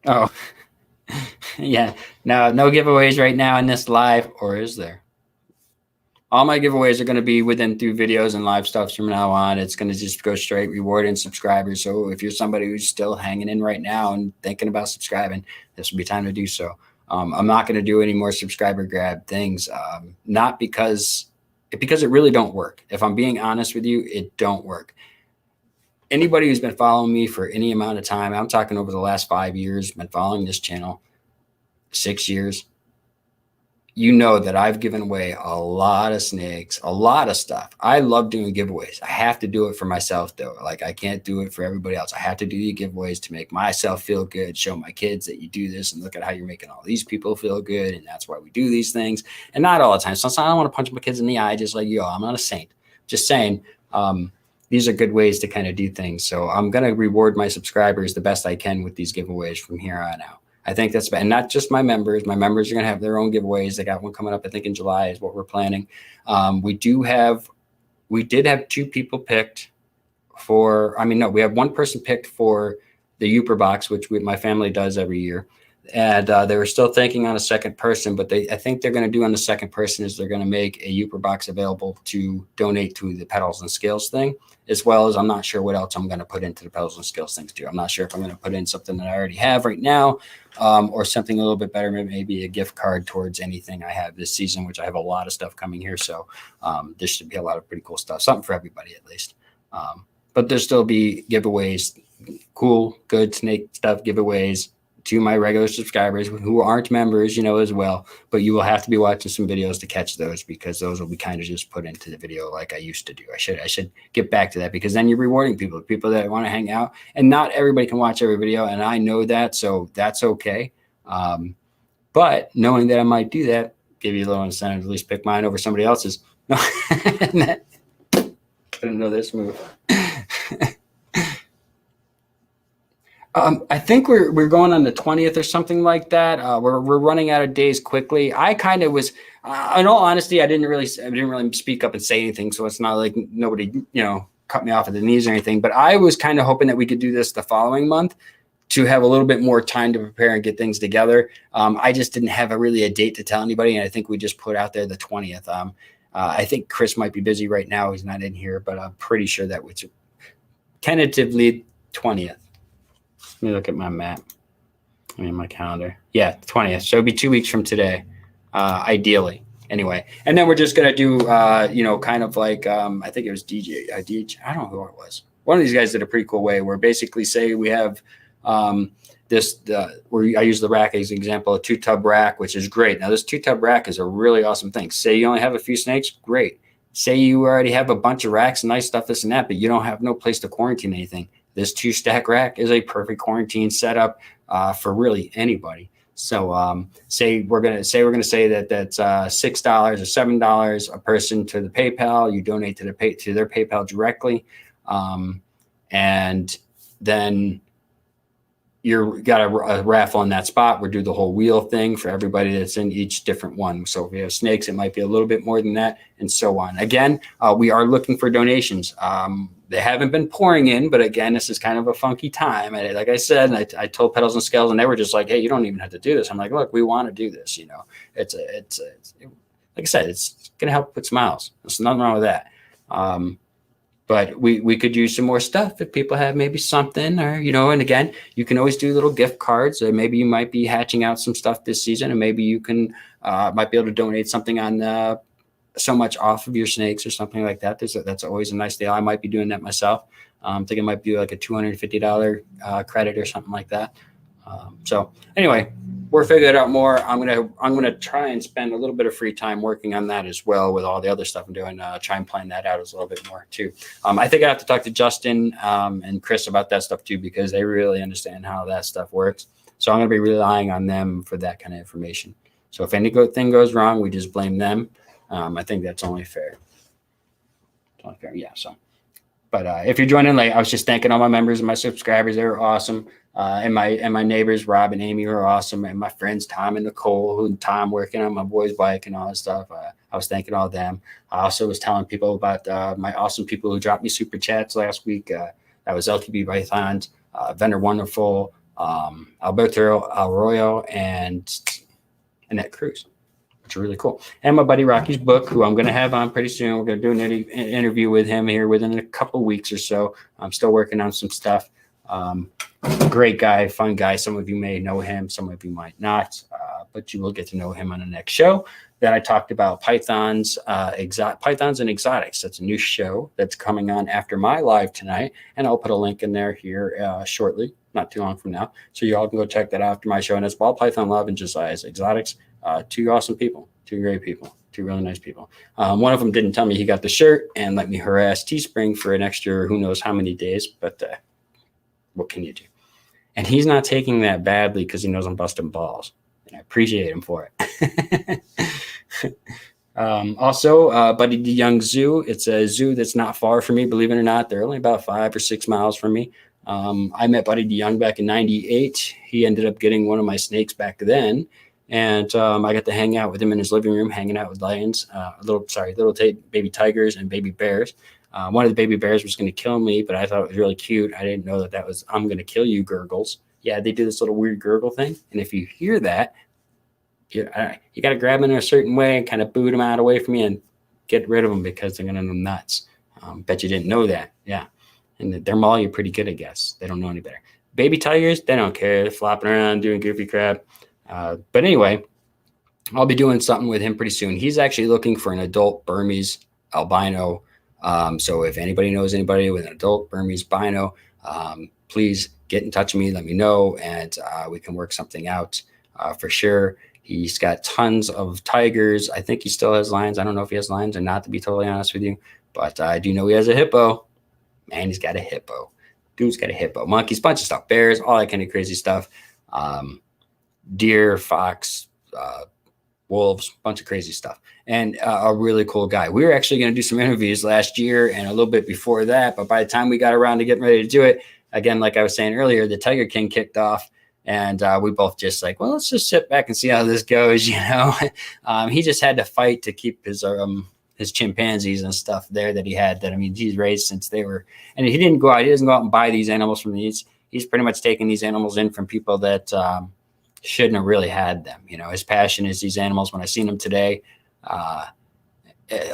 Oh, yeah. No giveaways right now in this live, or is there? All my giveaways are going to be within through videos and live stuff from now on. It's going to just go straight reward and subscribers. So if you're somebody who's still hanging in right now and thinking about subscribing, this will be time to do so. I'm not going to do any more subscriber grab things, not because it really don't work. If I'm being honest with you, it don't work. Anybody who's been following me for any amount of time, I'm talking over the last 5 years, been following this channel, 6 years, you know that I've given away a lot of snakes, a lot of stuff. I love doing giveaways. I have to do it for myself though. Like I can't do it for everybody else. I have to do the giveaways to make myself feel good, show my kids that you do this and look at how you're making all these people feel good. And that's why we do these things. And not all the time. Sometimes I don't want to punch my kids in the eye just like, yo, I'm not a saint. Just saying, these are good ways to kind of do things. So I'm going to reward my subscribers the best I can with these giveaways from here on out. I think that's, and not just my members. My members are going to have their own giveaways. They got one coming up, I think in July is what we're planning. We did have 2 people picked for, we have one person picked for the Uper box, which my family does every year. And they were still thinking on a second person, but I think they're going to do on the second person is they're going to make a Uper box available to donate to the Petals and Scales thing, as well as I'm not sure what else I'm going to put into the Petals and Scales things too. I'm not sure if I'm going to put in something that I already have right now, or something a little bit better, maybe a gift card towards anything I have this season, which I have a lot of stuff coming here. So there should be a lot of pretty cool stuff, something for everybody at least. But there'll still be giveaways, cool, good snake stuff giveaways to my regular subscribers who aren't members, as well. But you will have to be watching some videos to catch those, because those will be kind of just put into the video like I used to do. I should get back to that, because then you're rewarding people that want to hang out. And not everybody can watch every video, and I know that, so that's okay. But knowing that I might do that, give you a little incentive to at least pick mine over somebody else's. No, couldn't know this move. I think we're going on the 20th or something like that. We're running out of days quickly. I kind of was, in all honesty, I didn't really speak up and say anything. So it's not like nobody, cut me off at the knees or anything. But I was kind of hoping that we could do this the following month to have a little bit more time to prepare and get things together. I just didn't have a date to tell anybody, and I think we just put out there the 20th. I think Chris might be busy right now. He's not in here, but I'm pretty sure that was tentatively 20th. Let me look at my map. My calendar. Yeah, 20th. So it'd be 2 weeks from today, ideally. Anyway, and then we're just gonna do, kind of like I think it was DJ. I don't know who it was. One of these guys did a pretty cool way where basically say we have where I use the rack as an example, a 2-tub rack, which is great. Now this 2-tub rack is a really awesome thing. Say you only have a few snakes, great. Say you already have a bunch of racks, nice stuff, this and that, but you don't have no place to quarantine anything. This 2-stack rack is a perfect quarantine setup for really anybody. So say we're gonna say that that's $6 or $7 a person to the PayPal. You donate to their PayPal directly, and then you got a raffle in that spot. We'll do the whole wheel thing for everybody that's in each different one. So if we have snakes, it might be a little bit more than that, and so on. Again, we are looking for donations. They haven't been pouring in, but again, this is kind of a funky time. Like I said, and I told Petals and Scales, and they were just like, "Hey, you don't even have to do this." I'm like, "Look, we want to do this. It's like I said, it's going to help put smiles. There's nothing wrong with that." But we could use some more stuff if people have maybe something, or and again, you can always do little gift cards. Or maybe you might be hatching out some stuff this season, and maybe you can might be able to donate something on so much off of your snakes or something like that. That's always a nice deal. I might be doing that myself. I think it might be like a $250 credit or something like that. So anyway, we're figuring it out more. I'm gonna try and spend a little bit of free time working on that as well with all the other stuff I'm doing. Try and plan that out a little bit more too. I think I have to talk to Justin and Chris about that stuff too, because they really understand how that stuff works. So I'm gonna be relying on them for that kind of information. So if anything goes wrong, we just blame them. I think that's only fair. Yeah. So, but if you're joining late, I was just thanking all my members and my subscribers. They were awesome. And my neighbors, Rob and Amy, were awesome. And my friends, Tom and Nicole, Tom working on my boy's bike and all that stuff. I was thanking all of them. I also was telling people about my awesome people who dropped me super chats last week. That was LTB Pythons, Vendor Wonderful, Alberto Arroyo, and Annette Cruz. It's really cool. And my buddy Rocky's book, who I'm going to have on pretty soon. We're going to do an interview with him here within a couple of weeks or so. I'm still working on some stuff. Great guy, fun guy. Some of you may know him, some of you might not, but you will get to know him on the next show. That I talked about pythons and exotics. That's a new show that's coming on after my live tonight, and I'll put a link in there here shortly, not too long from now. So you all can go check that out after my show. And it's Ball Python Love and Josiah's Exotics. Two awesome people, two great people, two really nice people. One of them didn't tell me he got the shirt and let me harass Teespring for an extra who knows how many days, but what can you do? And he's not taking that badly because he knows I'm busting balls. And I appreciate him for it. Also, Buddy the Young Zoo. It's a zoo that's not far from me, believe it or not. They're only about 5 or 6 miles from me. I met Buddy the Young back in '98. He ended up getting one of my snakes back then. And I got to hang out with him in his living room, hanging out with lions, little baby tigers and baby bears. One of the baby bears was going to kill me, but I thought it was really cute. I didn't know that was, I'm going to kill you gurgles. Yeah, they do this little weird gurgle thing. And if you hear that, you got to grab them in a certain way and kind of boot them out away from you and get rid of them because they're going to go nuts. Bet you didn't know that. Yeah. And they're maul you pretty good, I guess. They don't know any better. Baby tigers, they don't care. They're flopping around doing goofy crap. But anyway, I'll be doing something with him pretty soon. He's actually looking for an adult Burmese albino. So if anybody knows anybody with an adult Burmese albino, please get in touch with me. Let me know, and we can work something out for sure. He's got tons of tigers. I think he still has lions. I don't know if he has lions or not, to be totally honest with you. But I do know he has a hippo. Man, he's got a hippo. Dude's got a hippo. Monkeys, bunch of stuff. Bears, all that kind of crazy stuff. Deer, fox, wolves, bunch of crazy stuff. And a really cool guy. We were actually going to do some interviews last year and a little bit before that. But by the time we got around to getting ready to do it, again, like I was saying earlier, the Tiger King kicked off. And we both just like, well, let's just sit back and see how this goes, you know. He just had to fight to keep his chimpanzees and stuff there that he had. That, I mean, he's raised since they were, and he doesn't go out and buy these animals from these. He's pretty much taking these animals in from people that shouldn't have really had them. You know, his passion is these animals. When I seen him today,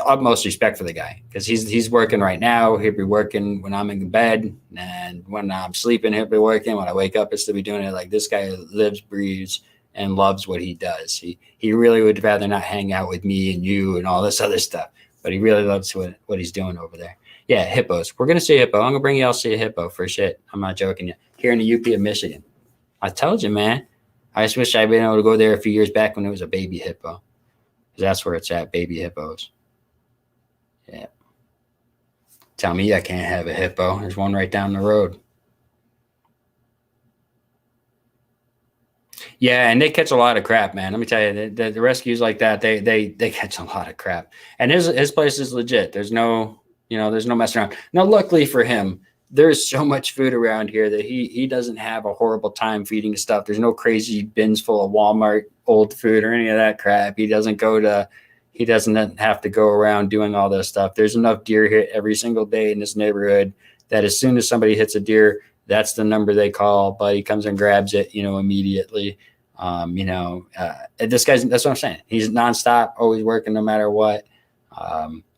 utmost respect for the guy, because he's working right now. He'll be working when I'm in bed, and when I'm sleeping, he'll be working. When I wake up, he'll still be doing it. Like, this guy lives, breathes, and loves what he does. He really would rather not hang out with me and you and all this other stuff, but he really loves what he's doing over there. Yeah, hippos. We're gonna see a hippo. I'm gonna bring y'all to see a hippo for shit. I'm not joking you. Here in the UP of Michigan. I told you, man. I just wish I'd been able to go there a few years back when it was a baby hippo. Because that's where it's at, baby hippos. Yeah. Tell me I can't have a hippo. There's one right down the road. Yeah, and they catch a lot of crap, man. Let me tell you, the rescues like that, they catch a lot of crap. And his place is legit. There's no messing around. Now, luckily for him, there's so much food around here that he doesn't have a horrible time feeding stuff. There's no crazy bins full of Walmart old food or any of that crap. He doesn't have to go around doing all this stuff. There's enough deer hit every single day in this neighborhood that as soon as somebody hits a deer, that's the number they call. But he comes and grabs it, immediately. This guy's, that's what I'm saying. He's nonstop, always working no matter what.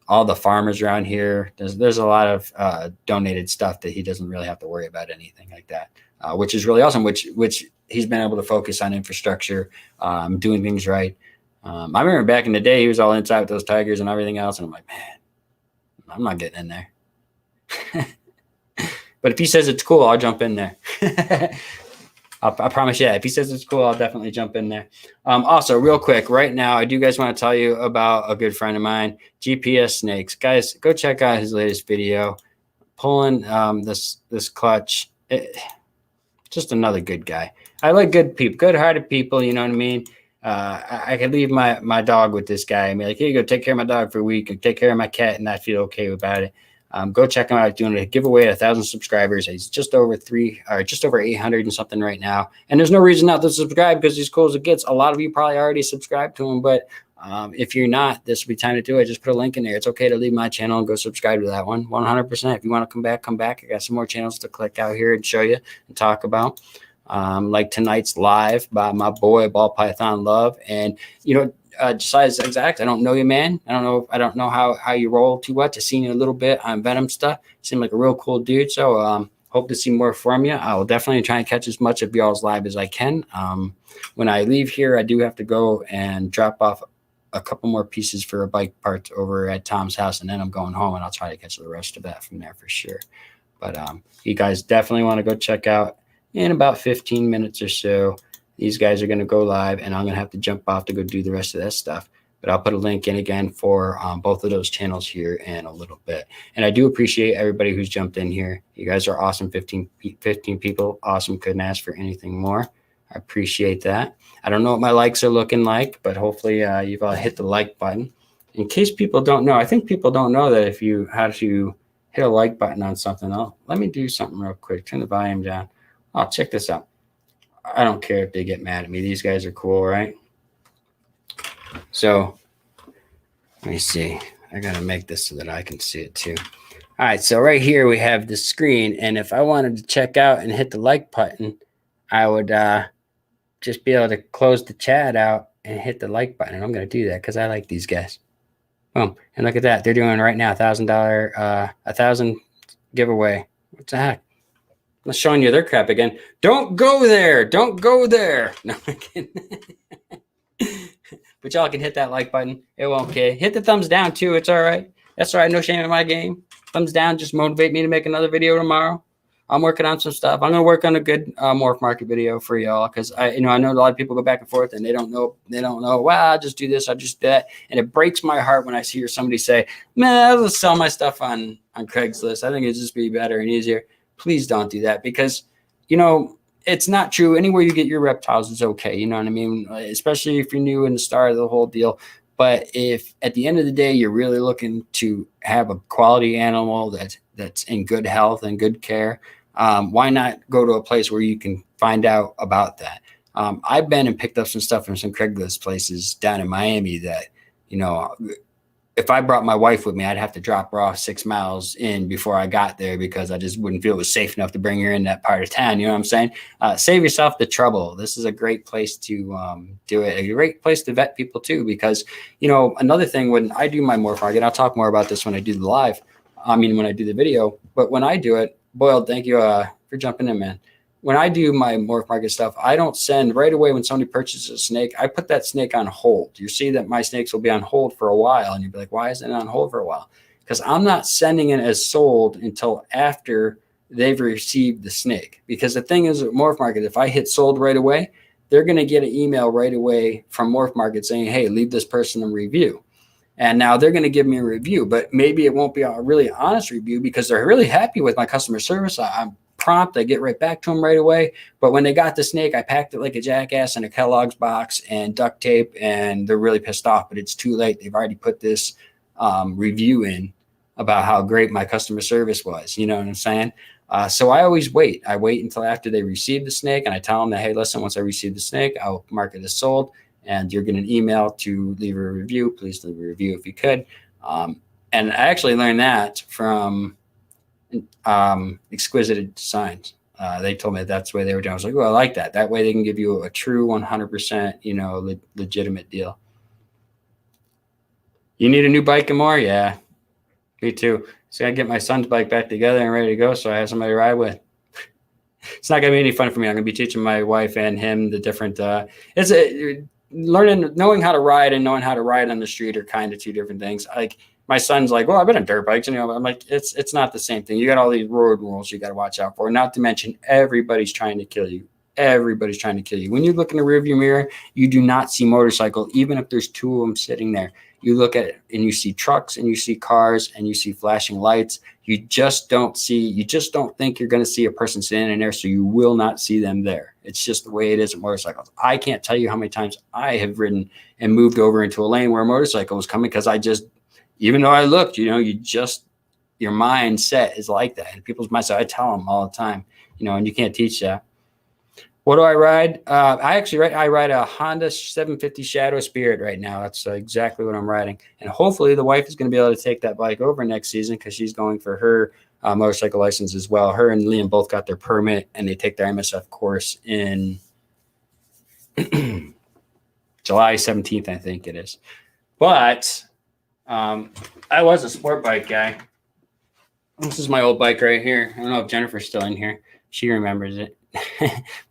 All the farmers around here, there's a lot of donated stuff that he doesn't really have to worry about anything like that, which is really awesome, which he's been able to focus on infrastructure, doing things right. I remember back in the day, he was all inside with those tigers and everything else. And I'm like, man, I'm not getting in there. But if he says it's cool, I'll jump in there. I promise you, if he says it's cool, I'll definitely jump in there. Also, real quick, right now, I do guys want to tell you about a good friend of mine, GPS Snakes. Guys, go check out his latest video. Pulling this clutch. Just another good guy. I like good people, good-hearted people, you know what I mean? I could leave my dog with this guy and be like, here you go, take care of my dog for a week and take care of my cat, and I feel okay about it. Go check him out. Doing a giveaway at 1,000 subscribers. He's just over 800 and something right now. And there's no reason not to subscribe because he's cool as it gets. A lot of you probably already subscribed to him, but if you're not, this would be time to do it. Just put a link in there. It's okay to leave my channel and go subscribe to that one. 100%. If you want to come back, come back. I got some more channels to click out here and show you and talk about. Like tonight's live by my boy Ball Python Love. And Josiah's exact. I don't know you, man. I don't know how you roll too much. I've seen you a little bit on Venom stuff. Seem like a real cool dude. So hope to see more from you. I will definitely try and catch as much of y'all's live as I can. When I leave here, I do have to go and drop off a couple more pieces for a bike parts over at Tom's house, and then I'm going home, and I'll try to catch the rest of that from there for sure. But you guys definitely want to go check out in about 15 minutes or so. These guys are going to go live, and I'm going to have to jump off to go do the rest of that stuff. But I'll put a link in again for both of those channels here in a little bit. And I do appreciate everybody who's jumped in here. You guys are awesome. 15 people. Awesome. Couldn't ask for anything more. I appreciate that. I don't know what my likes are looking like, but hopefully you've all hit the like button. In case people don't know, I think people don't know that if you have to hit a like button on something. Let me do something real quick. Turn the volume down. Oh, check this out. I don't care if they get mad at me. These guys are cool, right? So let me see. I got to make this so that I can see it too. All right. So right here we have the screen. And if I wanted to check out and hit the like button, I would just be able to close the chat out and hit the like button. And I'm going to do that because I like these guys. Boom. And look at that. They're doing right now $1,000 giveaway. What the heck? I'm showing you their crap again. Don't go there. Don't go there. No, I'm kidding. But y'all can hit that like button. It won't care. Hit the thumbs down too. It's all right. That's all right. No shame in my game. Thumbs down. Just motivate me to make another video tomorrow. I'm working on some stuff. I'm going to work on a good morph market video for y'all because I know a lot of people go back and forth and they don't know. Well, I'll just do this. I'll just do that. And it breaks my heart when I hear somebody say, man, I'll just sell my stuff on Craigslist. I think it'd just be better and easier. Please don't do that because, it's not true. Anywhere you get your reptiles is okay. You know what I mean? Especially if you're new in the start of the whole deal. But if at the end of the day, you're really looking to have a quality animal that's in good health and good care, why not go to a place where you can find out about that? I've been and picked up some stuff from some Craigslist places down in Miami that, if I brought my wife with me, I'd have to drop her off 6 miles in before I got there because I just wouldn't feel it was safe enough to bring her in that part of town. You know what I'm saying? Save yourself the trouble. This is a great place to do it. A great place to vet people too, because, another thing when I do my morph market, I'll talk more about this when I do the live. When I do the video, but when I do it, Boyle, thank you for jumping in, man. When I do my morph market stuff, I don't send right away when somebody purchases a snake. I put that snake on hold. You see that my snakes will be on hold for a while. And you'll be like, why is it on hold for a while? Because I'm not sending it as sold until after they've received the snake. Because the thing is with morph market, if I hit sold right away, they're going to get an email right away from morph market saying, hey, leave this person a review. And now they're going to give me a review, but maybe it won't be a really honest review because they're really happy with my customer service. I'm prompt. I get right back to them right away. But when they got the snake, I packed it like a jackass in a Kellogg's box and duct tape, and they're really pissed off, but it's too late. They've already put this review in about how great my customer service was. You know what I'm saying? So I always wait. I wait until after they receive the snake, and I tell them that, hey, listen, once I receive the snake, I'll mark it as sold, and you're getting an email to leave a review. Please leave a review if you could. And I actually learned that from Exquisite Designs. They told me that's the way they were doing. I was like, well, I like that. That way they can give you a true 100%, legitimate deal. You need a new bike and more? Yeah, me too. So I get my son's bike back together and ready to go so I have somebody to ride with. It's not going to be any fun for me. I'm going to be teaching my wife and him the different, knowing how to ride and knowing how to ride on the street are kind of two different things. Like, my son's like, well, I've been on dirt bikes. I'm like, it's not the same thing. You got all these road rules you got to watch out for. Not to mention, everybody's trying to kill you. Everybody's trying to kill you. When you look in the rearview mirror, you do not see motorcycle, even if there's two of them sitting there. You look at it and you see trucks and you see cars and you see flashing lights. You just don't think you're going to see a person sitting in there, so you will not see them there. It's just the way it is with motorcycles. I can't tell you how many times I have ridden and moved over into a lane where a motorcycle was coming because even though I looked, your mindset is like that. And people's mindset, I tell them all the time, and you can't teach that. What do I ride? I ride a Honda 750 Shadow Spirit right now. That's exactly what I'm riding. And hopefully the wife is going to be able to take that bike over next season because she's going for her motorcycle license as well. Her and Liam both got their permit, and they take their MSF course in July 17th, I think it is. But I was a sport bike guy. This is my old bike right here. I don't know if Jennifer's still in here. She remembers it.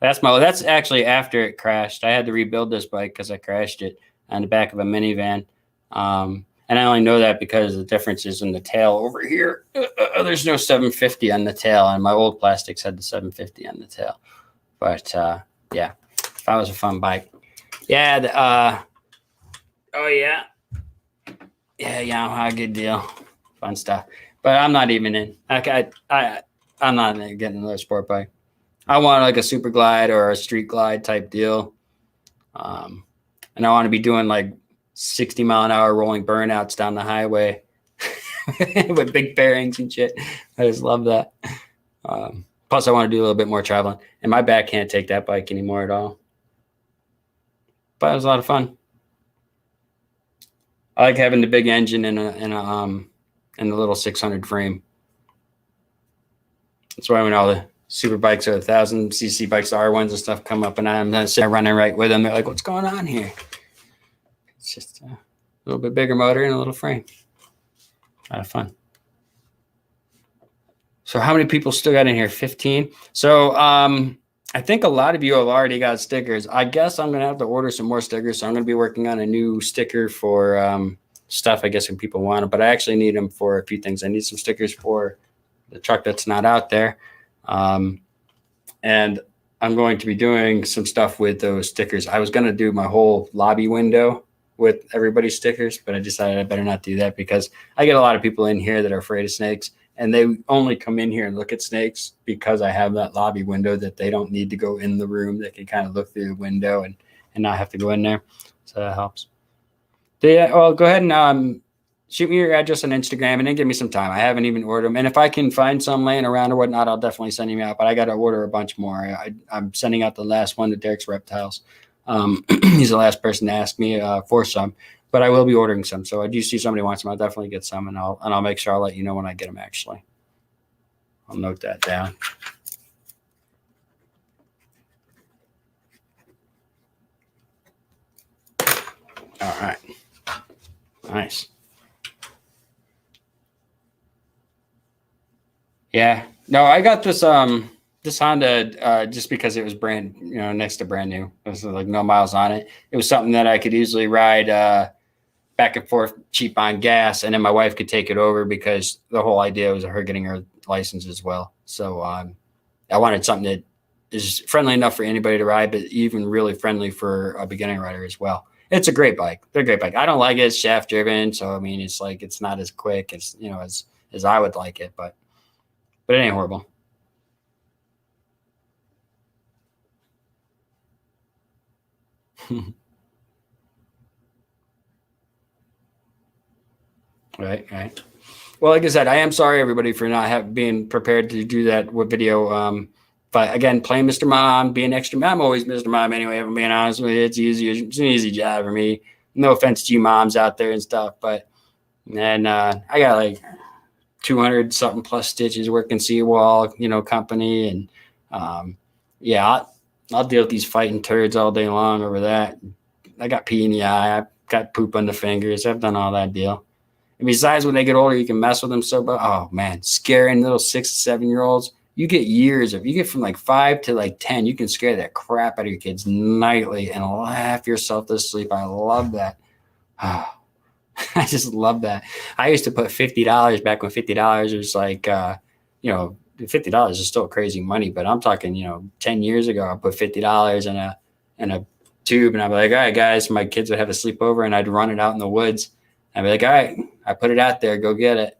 That's actually after it crashed. I had to rebuild this bike because I crashed it on the back of a minivan. And I only know that because the difference is in the tail over here. There's no 750 on the tail, and my old plastics had the 750 on the tail. But yeah, that was a fun bike. Yeah. Oh yeah. Yeah, Yamaha, good deal. Fun stuff. But I'm not even in. I'm not getting another sport bike. I want like a super glide or a street glide type deal. And I want to be doing like 60-mile-an-hour rolling burnouts down the highway with big bearings and shit. I just love that. Plus, I want to do a little bit more traveling. And my back can't take that bike anymore at all. But it was a lot of fun. I like having the big engine and the little 600 frame. That's why when all the super bikes or 1,000cc bikes, the R1s and stuff come up, and I'm sitting running right with them, they're like, "What's going on here?" It's just a little bit bigger motor and a little frame. A lot of fun. So how many people still got in here? 15. So I think a lot of you have already got stickers. I guess I'm going to have to order some more stickers. So I'm going to be working on a new sticker for stuff, I guess, when people want it. But I actually need them for a few things. I need some stickers for the truck that's not out there. And I'm going to be doing some stuff with those stickers. I was going to do my whole lobby window with everybody's stickers, but I decided I better not do that because I get a lot of people in here that are afraid of snakes. And they only come in here and look at snakes because I have that lobby window that they don't need to go in the room. They can kind of look through the window and not have to go in there. So that helps. Yeah, well, go ahead and shoot me your address on Instagram and then give me some time. I haven't even ordered them. And if I can find some laying around or whatnot, I'll definitely send them out. But I got to order a bunch more. I'm sending out the last one to Derek's Reptiles. He's the last person to ask me for some. But I will be ordering some. So I do see somebody wants them. I'll definitely get some, and I'll make sure I'll let you know when I get them, actually. I'll note that down. All right. Nice. Yeah. No, I got this Honda just because it was next to brand new. It was like no miles on it. It was something that I could easily ride back and forth cheap on gas, and then my wife could take it over because the whole idea was her getting her license as well. So I wanted something that is friendly enough for anybody to ride, but even really friendly for a beginning rider as well. It's a great bike. They're a great bike. I don't like it. It's shaft driven, so I mean it's like it's not as quick as as I would like it, but it ain't horrible. Right. Well, like I said, I am sorry, everybody, for not being prepared to do that with video. But again, playing Mr. Mom, being extra mom, I'm always Mr. Mom anyway, if I'm being honest with you. It's easy. It's an easy job for me. No offense to you moms out there and stuff, but I got like 200 something plus stitches working seawall, company. And yeah, I'll deal with these fighting turds all day long over that. I got pee in the eye. I've got poop on the fingers. I've done all that deal. And besides, when they get older, you can mess with them so bad. Oh, man, scaring little 6 to 7-year-olds. You get from like 5 to like 10, you can scare that crap out of your kids nightly and laugh yourself to sleep. I love that. Oh, I just love that. I used to put $50 back when $50 was like, $50 is still crazy money, but I'm talking, 10 years ago, I put $50 in a tube and I'd be like, all right, guys, my kids would have a sleepover and I'd run it out in the woods. I'd be like, all right, I put it out there, go get it.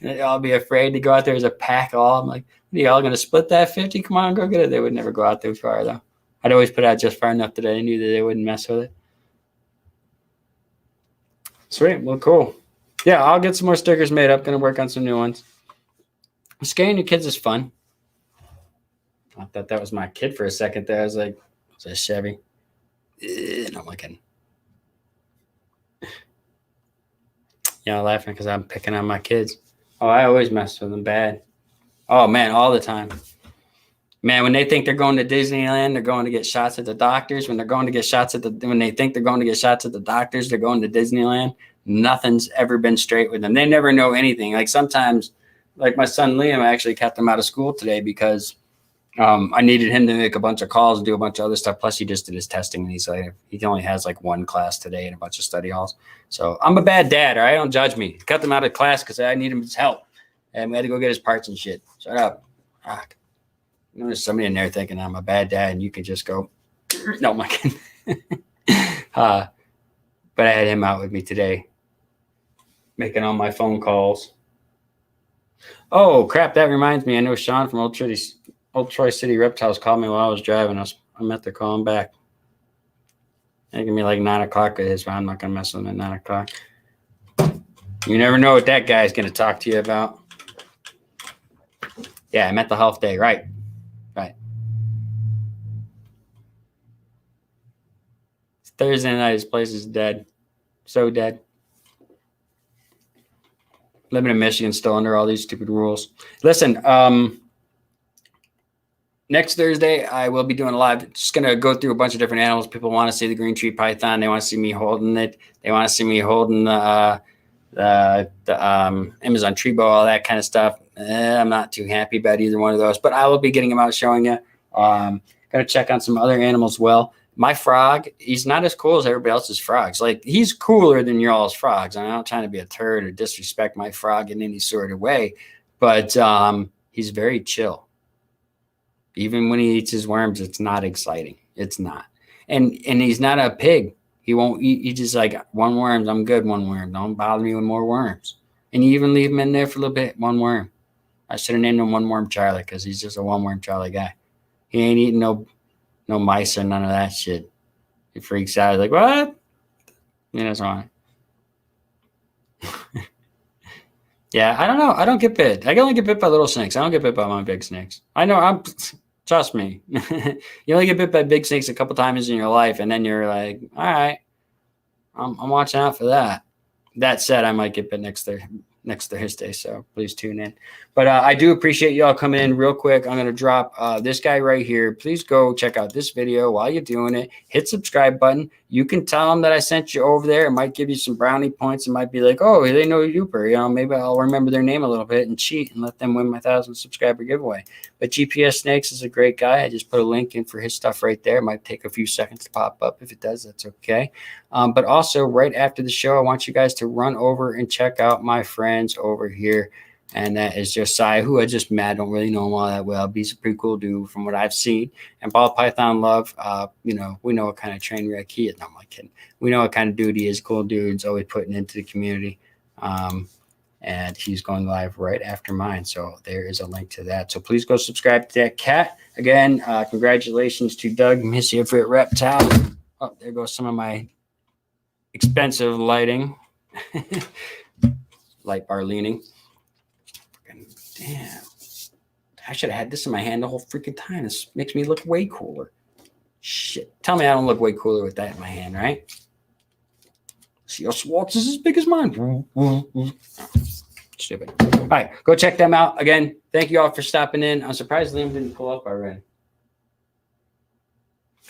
And I'll be afraid to go out there as a pack all. I'm like, are y'all going to split that 50? Come on, go get it. They would never go out too far, though. I'd always put out just far enough that I knew that they wouldn't mess with it. Sweet. Well, cool. Yeah, I'll get some more stickers made up. Going to work on some new ones. Scaring your kids is fun. I thought that was my kid for a second there. I was like, is that Chevy? No, I'm looking. Y'all laughing because I'm picking on my kids. Oh, I always mess with them bad. Oh, man, all the time. Man, when they think they're going to Disneyland, they're going to get shots at the doctors. When they're going to get shots when they think they're going to get shots at the doctors, they're going to Disneyland. Nothing's ever been straight with them. They never know anything. Like sometimes, like my son Liam, I actually kept him out of school today because I needed him to make a bunch of calls and do a bunch of other stuff. Plus, he just did his testing, and he's like, he only has like one class today and a bunch of study halls. So I'm a bad dad, all right? Don't judge me. Cut him out of class because I need his help, and we had to go get his parts and shit. Shut up. Fuck. You know, there's somebody in there thinking I'm a bad dad, and you can just go, no, my kid. But I had him out with me today, making all my phone calls. Oh crap! That reminds me. I know Sean from Old Troy City Reptiles called me while I was driving. I meant to call him back. It can be like 9 o'clock at his. I'm not gonna mess with him at 9 o'clock. You never know what that guy's gonna talk to you about. Yeah, mental health day, right? Right. It's Thursday night. His place is dead. So dead. Living in Michigan, still under all these stupid rules. Listen, next Thursday, I will be doing a live. Just going to go through a bunch of different animals. People want to see the green tree python. They want to see me holding it. They want to see me holding the Amazon tree boa, all that kind of stuff. I'm not too happy about either one of those, but I will be getting them out, showing you. Going to check on some other animals as well. My frog, he's not as cool as everybody else's frogs. Like, he's cooler than your all's frogs. I'm not trying to be a turd or disrespect my frog in any sort of way, but he's very chill. Even when he eats his worms, it's not exciting. It's not. And he's not a pig. He won't eat. He's just like, one worm, I'm good, one worm. Don't bother me with more worms. And you even leave him in there for a little bit, one worm. I should have named him One Worm Charlie because he's just a one worm Charlie guy. He ain't eating no mice or none of that shit. He freaks out. He's like, what? Yeah, that's wrong. Yeah, I don't know. I don't get bit. I can only get bit by little snakes. I don't get bit by my big snakes. I know. Trust me. You only get bit by big snakes a couple times in your life, and then you're like, all right, I'm watching out for that. That said, I might get bit next Thursday, so please tune in. But I do appreciate y'all coming in real quick. I'm going to drop this guy right here. Please go check out this video while you're doing it. Hit subscribe button. You can tell them that I sent you over there. It might give you some brownie points. It might be like, oh, they know Youper. You know, maybe I'll remember their name a little bit and cheat and let them win my 1,000 subscriber giveaway. But GPS Snakes is a great guy. I just put a link in for his stuff right there. It might take a few seconds to pop up. If it does, that's okay. But also, right after the show, I want you guys to run over and check out my friends over here. And that is Josiah, who I just met. I don't really know him all that well, but he's a pretty cool dude from what I've seen. And Ball Python Love, you know, we know what kind of train wreck he is. No, I'm not kidding. We know what kind of dude he is. Cool dude's always putting into the community. And he's going live right after mine. So there is a link to that. So please go subscribe to that cat. Again, congratulations to Doug, Missy of Reptile. Oh, there goes some of my expensive lighting. Light bar leaning. Damn. I should have had this in my hand the whole freaking time. This makes me look way cooler. Shit. Tell me I don't look way cooler with that in my hand, right? See, your Swartz is as big as mine. Oh, stupid. All right. Go check them out. Again, thank you all for stopping in. I'm surprised Liam didn't pull up already.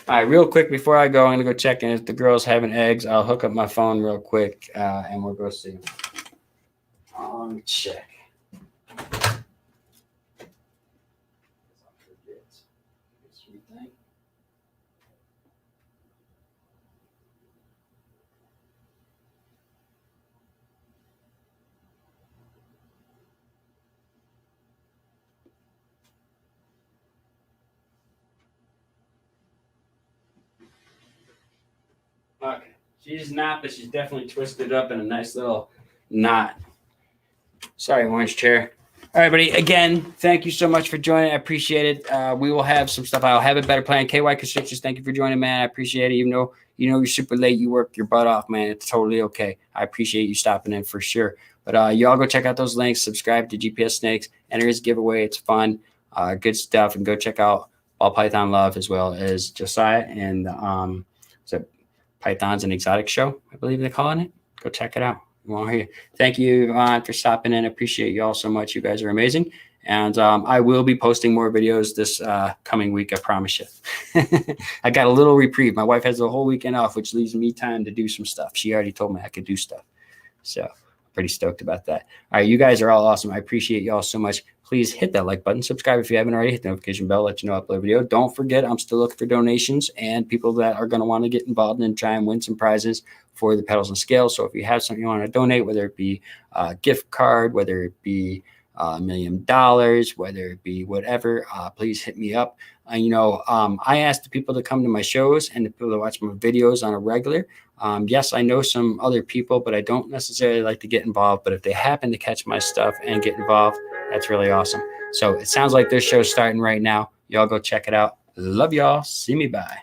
All right. Real quick before I go, I'm going to go check in if the girl's having eggs. I'll hook up my phone real quick and we'll go see. Let me check. Okay. She's not, but she's definitely twisted up in a nice little knot. Sorry, orange chair. All right, buddy. Again, thank you so much for joining. I appreciate it. We will have some stuff. I'll have a better plan. KY Constrictions, thank you for joining, man. I appreciate it. Even though you know you're super late, you work your butt off, man. It's totally okay. I appreciate you stopping in for sure. But y'all go check out those links. Subscribe to GPS Snakes. Enter his giveaway. It's fun. Good stuff. And go check out Ball Python Love as well as Josiah and Pythons and Exotic Show, I believe they're calling it. Go check it out. We want to hear you. Thank you, Yvonne, for stopping in. I appreciate you all so much. You guys are amazing. And I will be posting more videos this coming week, I promise you. I got a little reprieve. My wife has the whole weekend off, which leaves me time to do some stuff. She already told me I could do stuff. So pretty stoked about that. All right, you guys are all awesome. I appreciate y'all so much. Please hit that like button, subscribe if you haven't already, hit the notification bell, let you know I upload a video. Don't forget, I'm still looking for donations and people that are going to want to get involved and try and win some prizes for the pedals and scales. So if you have something you want to donate, whether it be a gift card, whether it be $1 million, whether it be whatever, please hit me up. I ask the people to come to my shows and the people that watch my videos on a regular. Yes, I know some other people, but I don't necessarily like to get involved. But if they happen to catch my stuff and get involved, that's really awesome. So it sounds like this show's starting right now. Y'all go check it out. Love y'all. See me. Bye.